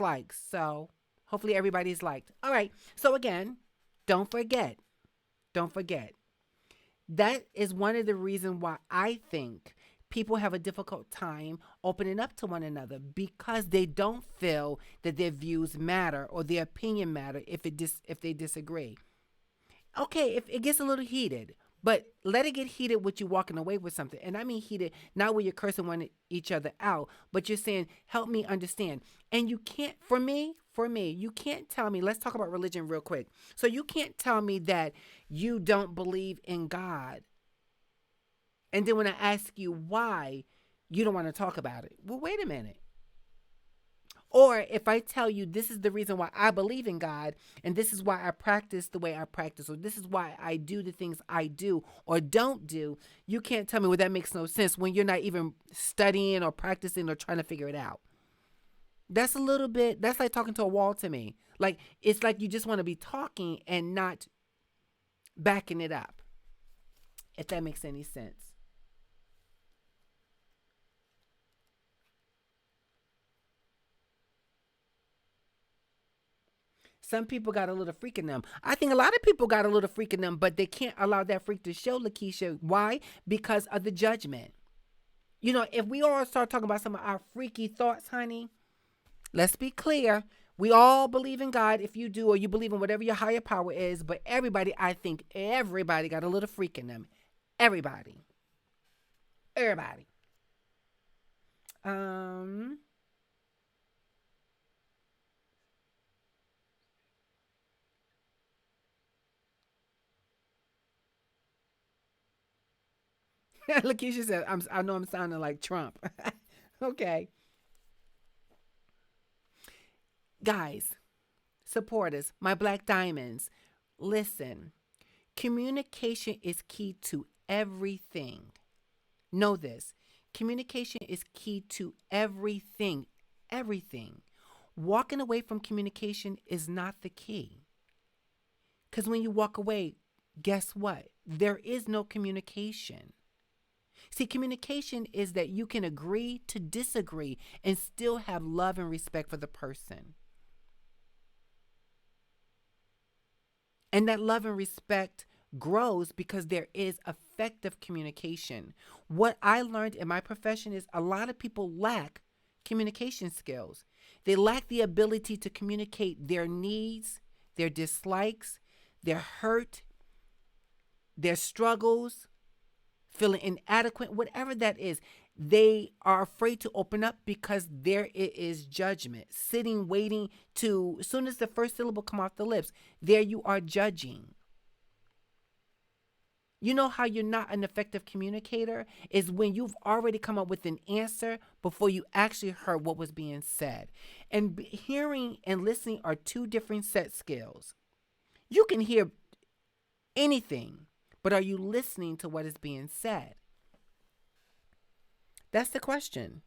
likes. So hopefully everybody's liked. All right. So again, don't forget, don't forget. That is one of the reasons why I think people have a difficult time opening up to one another because they don't feel that their views matter or their opinion matter if they disagree. Okay, if it gets a little heated, but let it get heated with you walking away with something. And I mean heated, not where you're cursing each other out, but you're saying, help me understand. And you can't, for me, you can't tell me, let's talk about religion real quick. So you can't tell me that you don't believe in God. And then when I ask you why, you don't want to talk about it. Well, wait a minute. Or if I tell you this is the reason why I believe in God and this is why I practice the way I practice, or this is why I do the things I do or don't do, you can't tell me, well, that makes no sense when you're not even studying or practicing or trying to figure it out. That's a little bit, that's like talking to a wall to me. Like, it's like you just want to be talking and not backing it up, if that makes any sense. Some people got a little freak in them. I think a lot of people got a little freak in them, but they can't allow that freak to show, Lakeisha. Why? Because of the judgment. You know, if we all start talking about some of our freaky thoughts, honey, let's be clear. We all believe in God if you do, or you believe in whatever your higher power is, but everybody, I think everybody got a little freak in them. Everybody. Everybody. Um, Lakeisha said, I know I'm sounding like Trump. Okay. Guys, supporters, my black diamonds, listen. Communication is key to everything. Know this. Communication is key to everything. Everything. Walking away from communication is not the key. Because when you walk away, guess what? There is no communication. See, communication is that you can agree to disagree and still have love and respect for the person. And that love and respect grows because there is effective communication. What I learned in my profession is a lot of people lack communication skills. They lack the ability to communicate their needs, their dislikes, their hurt, their struggles, feeling inadequate, whatever that is. They are afraid to open up because there is judgment sitting, waiting to, as soon as the first syllable come off the lips, there you are judging. You know how you're not an effective communicator is when you've already come up with an answer before you actually heard what was being said. And hearing and listening are two different set skills. You can hear anything, but are you listening to what is being said? That's the question.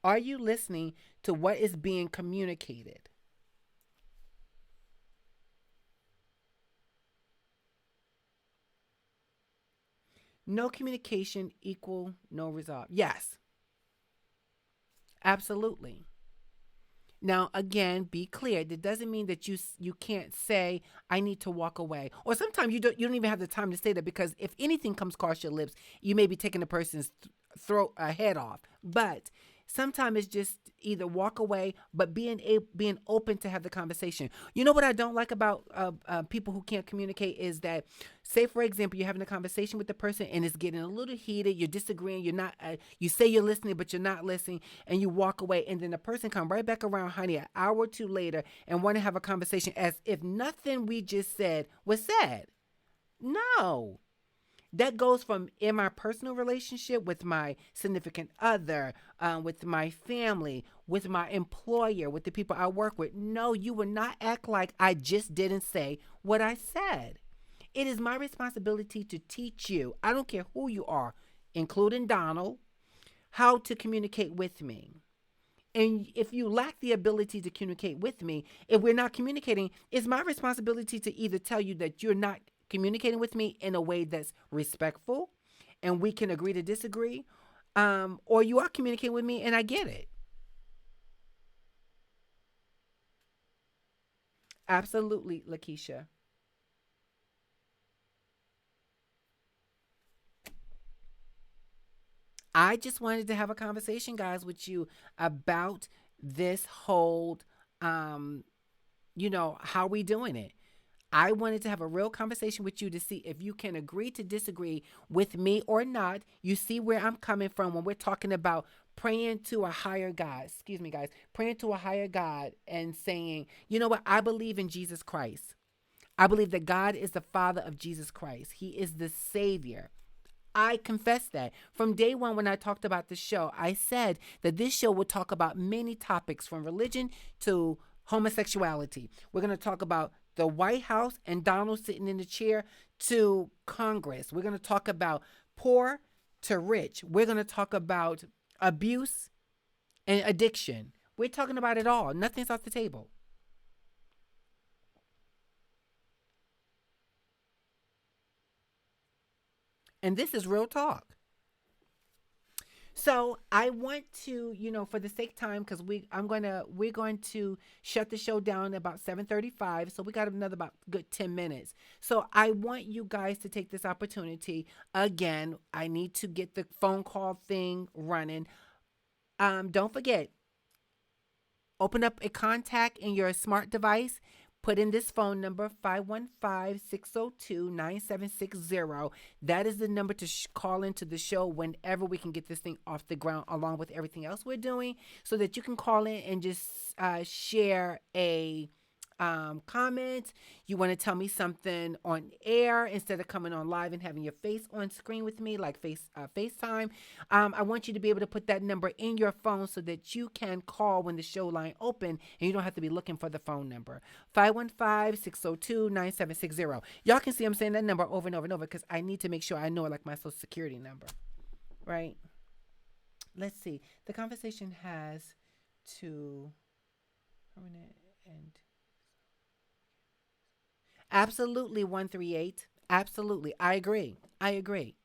Are you listening to what is being communicated? No communication equal no resolve. Yes, absolutely. Now, again, be clear. That doesn't mean that you can't say I need to walk away. Or sometimes you don't even have the time to say that because if anything comes across your lips, you may be taking the person's throat head off. But sometimes it's just either walk away, but being open to have the conversation. You know what I don't like about people who can't communicate is that, say for example, you're having a conversation with the person and it's getting a little heated. You're disagreeing. You're not. You say you're listening, but you're not listening, and you walk away, and then the person come right back around, honey, an hour or two later, and want to have a conversation as if nothing we just said was said. No, that goes from in my personal relationship with my significant other, with my family, with my employer, with the people I work with. No, you will not act like I just didn't say what I said. It is my responsibility to teach you, I don't care who you are, including Donald, how to communicate with me. And if you lack the ability to communicate with me, if we're not communicating, it's my responsibility to either tell you that you're not communicating with me in a way that's respectful and we can agree to disagree, or you are communicating with me and I get it. Absolutely, Lakeisha. I just wanted to have a conversation, guys, with you about this whole, um, how we doing it. I wanted to have a real conversation with you to see if you can agree to disagree with me or not. You see where I'm coming from when we're talking about praying to a higher God. Excuse me, guys. Praying to a higher God and saying, you know what? I believe in Jesus Christ. I believe that God is the Father of Jesus Christ. He is the Savior. I confess that. From day one, when I talked about the show, I said that this show would talk about many topics from religion to homosexuality. We're going to talk about the White House and Donald sitting in the chair to Congress. We're going to talk about poor to rich. We're going to talk about abuse and addiction. We're talking about it all. Nothing's off the table. And this is real talk. So I want to, for the sake of time, because we're going to shut the show down at about 7:35. So we got another about good 10 minutes. So I want you guys to take this opportunity. Again, I need to get the phone call thing running. Don't forget, open up a contact in your smart device. Put in this phone number 515-602-9760. That is the number to call into the show whenever we can get this thing off the ground, along with everything else we're doing, so that you can call in and just share comment, you want to tell me something on air instead of coming on live and having your face on screen with me, like FaceTime, I want you to be able to put that number in your phone so that you can call when the show line open and you don't have to be looking for the phone number. 515-602-9760. Y'all can see I'm saying that number over and over and over because I need to make sure I know it like my social security number, right? Let's see. The conversation has to end. Absolutely, 138. Absolutely. I agree. I agree.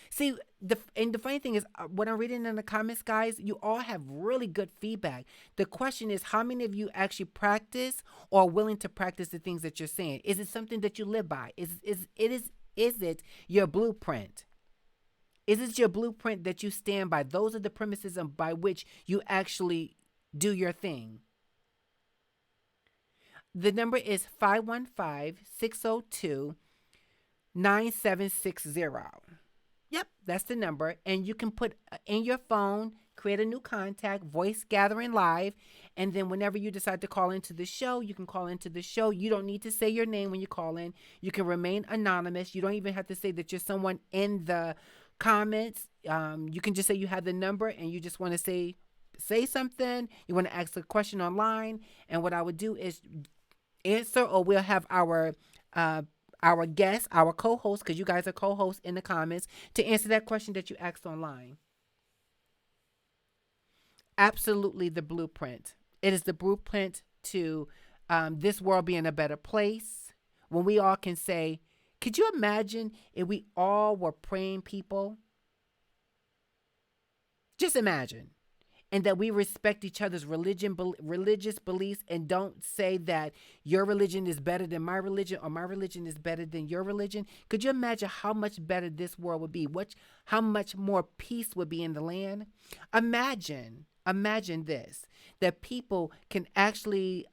See, the funny thing is, what I'm reading in the comments, guys, you all have really good feedback. The question is, how many of you actually practice or are willing to practice the things that you're saying? Is it something that you live by? Is it your blueprint? Is it your blueprint that you stand by? Those are the premises by which you actually do your thing. The number is 515-602-9760. Yep, that's the number. And you can put in your phone, create a new contact, voice gathering live. And then whenever you decide to call into the show, you can call into the show. You don't need to say your name when you call in. You can remain anonymous. You don't even have to say that you're someone in the comments. You can just say you have the number and you just want to say something. You want to ask a question online. And what I would do is answer, or we'll have our guest, our co-host, because you guys are co-hosts in the comments, to answer that question that you asked online. Absolutely, the blueprint. It is the blueprint to this world being a better place. When we all can say, could you imagine if we all were praying people? Just imagine. And that we respect each other's religious beliefs, and don't say that your religion is better than my religion or my religion is better than your religion. Could you imagine how much better this world would be? How much more peace would be in the land? Imagine this, that people can actually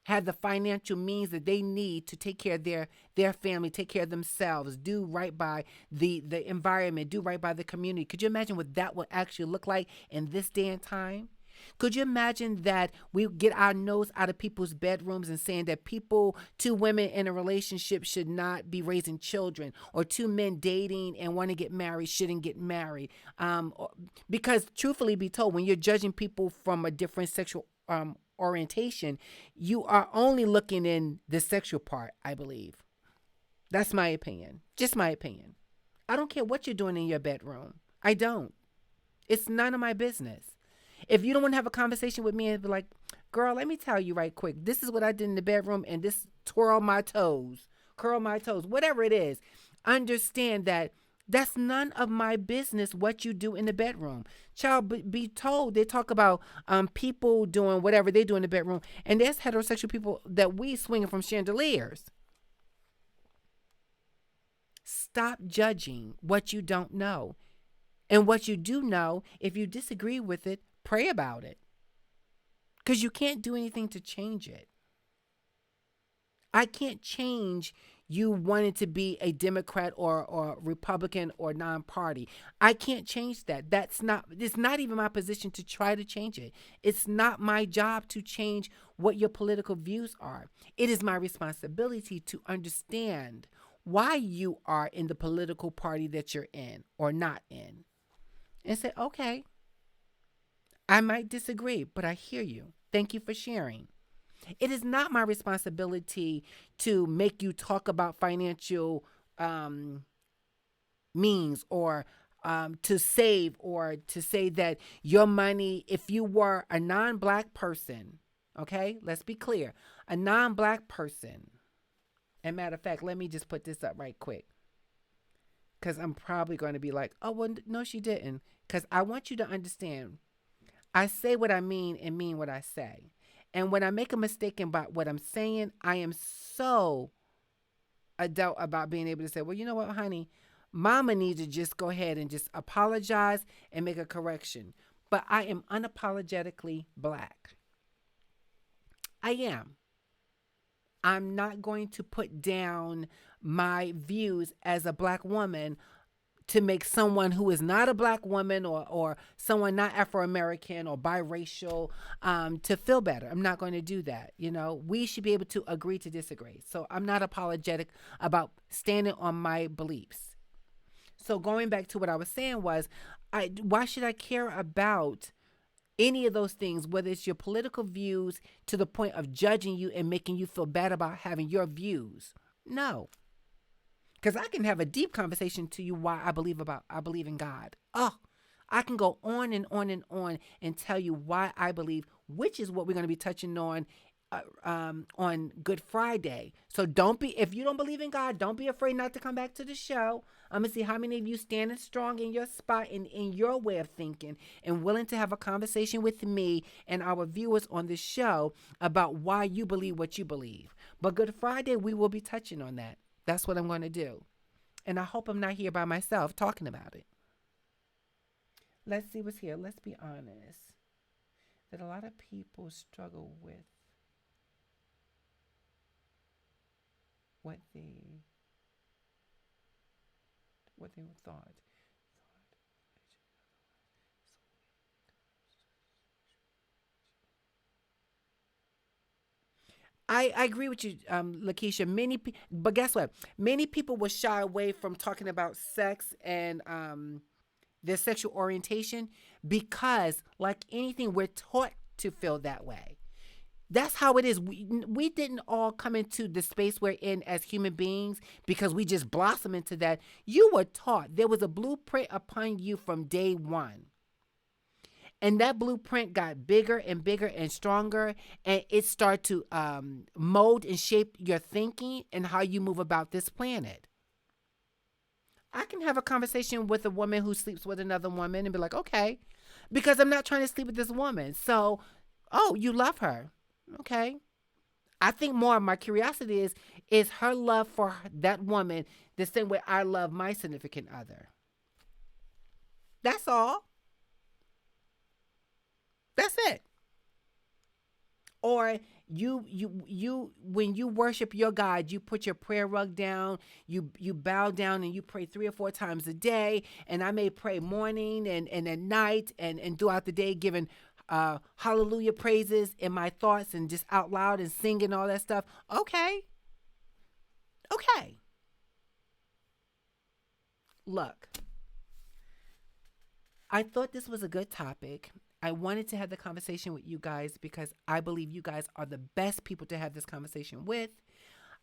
have the financial means that they need to take care of their family, take care of themselves, do right by the environment, do right by the community. Could you imagine what that would actually look like in this day and time? Could you imagine that we get our nose out of people's bedrooms and saying that two women in a relationship should not be raising children, or two men dating and want to get married shouldn't get married? Because truthfully be told, when you're judging people from a different sexual orientation, you are only looking in the sexual part, I believe. That's my opinion. Just my opinion. I don't care what you're doing in your bedroom. I don't. It's none of my business. If you don't want to have a conversation with me and be like, girl, let me tell you right quick, this is what I did in the bedroom and this twirl my toes, curl my toes, whatever it is, understand that that's none of my business what you do in the bedroom. Child, be told, they talk about people doing whatever they do in the bedroom, and there's heterosexual people that we swinging from chandeliers. Stop judging what you don't know. And what you do know, if you disagree with it, pray about it. Because you can't do anything to change it. I can't change you wanting to be a Democrat or Republican or non-party. I can't change that. It's not even my position to try to change it. It's not my job to change what your political views are. It is my responsibility to understand why you are in the political party that you're in or not in. And say, okay, I might disagree, but I hear you. Thank you for sharing. It is not my responsibility to make you talk about financial means, or to save, or to say that your money, if you were a non-black person, okay, let's be clear, a non-black person. And matter of fact, let me just put this up right quick, because I'm probably going to be like, oh, well, no, she didn't. Because I want you to understand, I say what I mean and mean what I say. And when I make a mistake about what I'm saying, I am so adult about being able to say, well, you know what, honey, mama needs to just go ahead and just apologize and make a correction. But I am unapologetically black. I am. I'm not going to put down my views as a black woman to make someone who is not a black woman or someone not Afro-American or biracial to feel better. I'm not going to do that. You know, we should be able to agree to disagree. So I'm not apologetic about standing on my beliefs. So going back to what I was saying was, why should I care about any of those things, whether it's your political views to the point of judging you and making you feel bad about having your views? No. Because I can have a deep conversation to you why I believe in God. Oh, I can go on and on and on tell you why I believe, which is what we're going to be touching on Good Friday. So don't be, if you don't believe in God, don't be afraid not to come back to the show. I'm going to see how many of you standing strong in your spot and in your way of thinking and willing to have a conversation with me and our viewers on the show about why you believe what you believe. But Good Friday, we will be touching on that. That's what I'm going to do. And I hope I'm not here by myself talking about it. Let's see what's here. Let's be honest. That a lot of people struggle with what they thought. I agree with you, Lakeisha. But guess what? Many people will shy away from talking about sex and their sexual orientation because, like anything, we're taught to feel that way. That's how it is. We didn't all come into the space we're in as human beings because we just blossom into that. You were taught. There was a blueprint upon you from day one. And that blueprint got bigger and bigger and stronger, and it started to mold and shape your thinking and how you move about this planet. I can have a conversation with a woman who sleeps with another woman and be like, okay, because I'm not trying to sleep with this woman. So, oh, you love her. Okay. I think more of my curiosity is her love for that woman the same way I love my significant other? That's all. That's it. Or you when you worship your God, you put your prayer rug down, you bow down and you pray 3 or 4 times a day. And I may pray morning and at night and throughout the day, giving hallelujah praises in my thoughts and just out loud and singing all that stuff. Okay. Okay. Look, I thought this was a good topic. I wanted to have the conversation with you guys because I believe you guys are the best people to have this conversation with.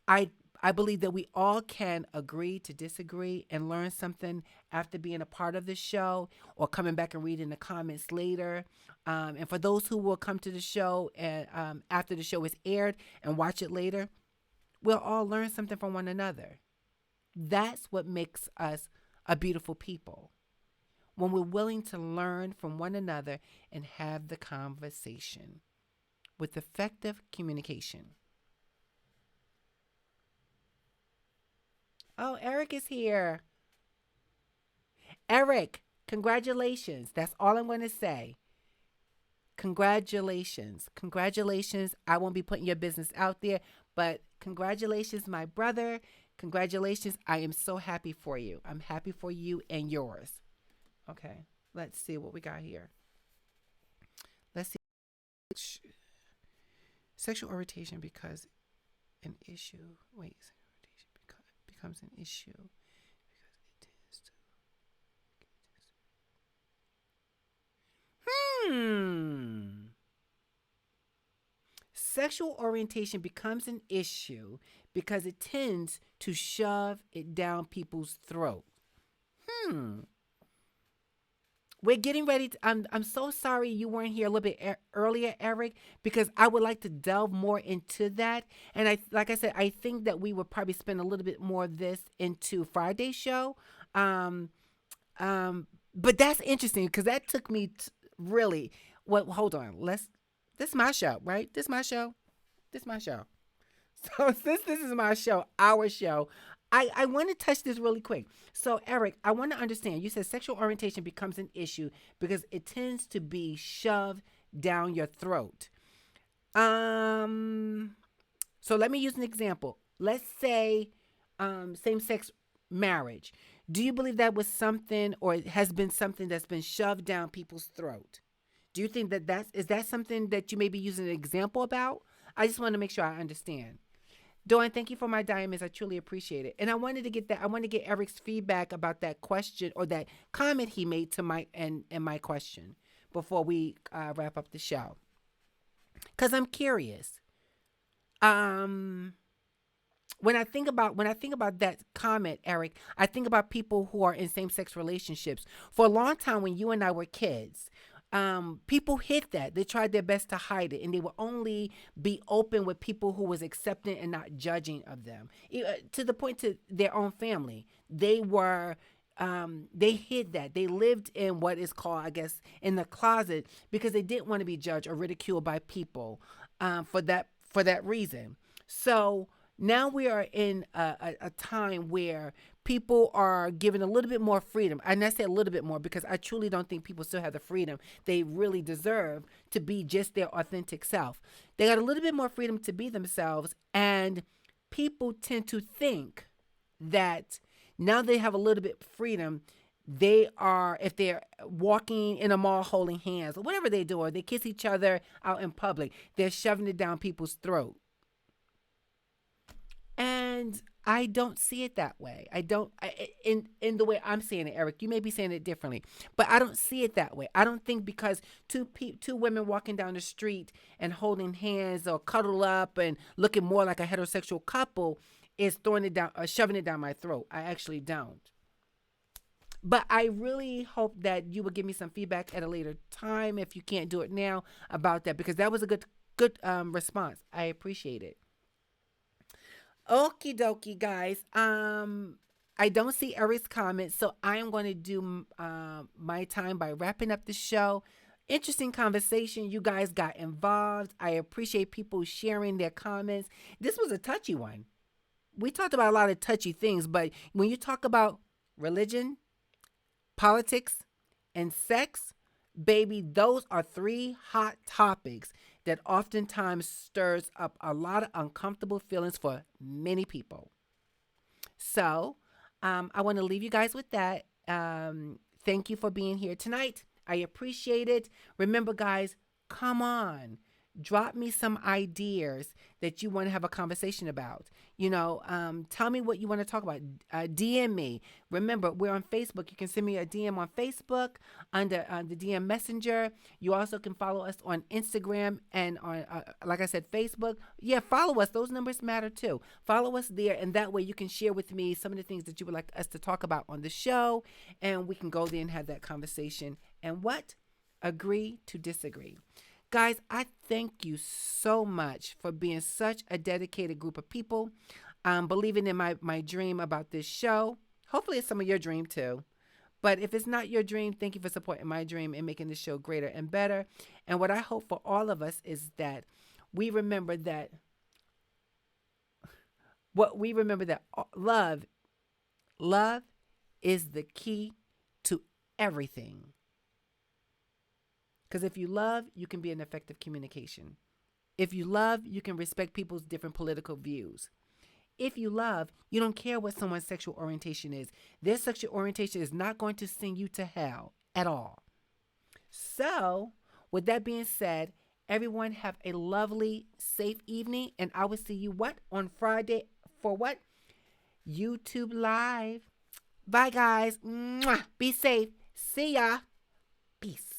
I I believe that we all can agree to disagree and learn something after being a part of the show or coming back and reading the comments later. And for those who will come to the show and after the show is aired and watch it later, we'll all learn something from one another. That's what makes us a beautiful people. When we're willing to learn from one another and have the conversation with effective communication. Oh, Eric is here. Eric, congratulations. That's all I'm going to say. Congratulations. Congratulations. I won't be putting your business out there, but congratulations, my brother. Congratulations. I am so happy for you. I'm happy for you and yours. Okay, let's see what we got here. Let's see. Sexual orientation because an issue. Wait, becomes an issue because it tends to. Sexual orientation becomes an issue because it tends to shove it down people's throat. We're getting ready to, I'm so sorry you weren't here a little bit earlier, Eric, because I would like to delve more into that. And like I said, I think that we would probably spend a little bit more of this into Friday's show. But that's interesting because that took me really. Well, hold on. This is my show, right? This is my show. This is my show. So since this is my show, our show, I want to touch this really quick. So, Eric, I want to understand. You said sexual orientation becomes an issue because it tends to be shoved down your throat. So let me use an example. Let's say same-sex marriage. Do you believe that was something, or it has been something that's been shoved down people's throat? Do you think that is that something that you may be using an example about? I just want to make sure I understand. Dawn, thank you for my diamonds. I truly appreciate it. And I wanted to get that. I want to get Eric's feedback about that question or that comment he made to my and my question before we wrap up the show. Cause I'm curious. Um, when I think about that comment, Eric, I think about people who are in same sex relationships. For a long time, when you and I were kids, people hid that. They tried their best to hide it, and they would only be open with people who was accepting and not judging of them, to the point to their own family. They were. They hid that. They lived in what is called, I guess, in the closet because they didn't want to be judged or ridiculed by people for that reason. So now we are in a time where people are given a little bit more freedom. And I say a little bit more because I truly don't think people still have the freedom they really deserve to be just their authentic self. They got a little bit more freedom to be themselves, and people tend to think that now they have a little bit of freedom. They are, if they're walking in a mall holding hands or whatever they do, or they kiss each other out in public, they're shoving it down people's throat. And I don't see it that way. I don't in the way I'm saying it, Eric. You may be saying it differently, but I don't see it that way. I don't think because two women walking down the street and holding hands or cuddle up and looking more like a heterosexual couple is throwing it down or shoving it down my throat. I actually don't. But I really hope that you will give me some feedback at a later time if you can't do it now about that, because that was a good response. I appreciate it. Okie dokie, guys. I don't see Eric's comments, so I am going to do my time by wrapping up the show. Interesting conversation. You guys got involved. I appreciate people sharing their comments. This was a touchy one. We talked about a lot of touchy things, but when you talk about religion, politics, and sex, baby, those are three hot topics that oftentimes stirs up a lot of uncomfortable feelings for many people. So I want to leave you guys with that. Thank you for being here tonight. I appreciate it. Remember, guys, come on. Drop me some ideas that you want to have a conversation about. Tell me what you want to talk about. DM me. Remember, we're on Facebook. You can send me a DM on Facebook under the DM Messenger. You also can follow us on Instagram and on, like I said, Facebook. Yeah, follow us. Those numbers matter too. Follow us there, and that way you can share with me some of the things that you would like us to talk about on the show, and we can go there and have that conversation. And what? Agree to disagree. Guys, I thank you so much for being such a dedicated group of people, believing in my dream about this show. Hopefully it's some of your dream too. But if it's not your dream, thank you for supporting my dream and making this show greater and better. And what I hope for all of us is that we remember that love is the key to everything. Because if you love, you can be an effective communication. If you love, you can respect people's different political views. If you love, you don't care what someone's sexual orientation is. Their sexual orientation is not going to send you to hell at all. So, with that being said, everyone have a lovely, safe evening. And I will see you on Friday for what? YouTube Live. Bye, guys. Mwah. Be safe. See ya. Peace.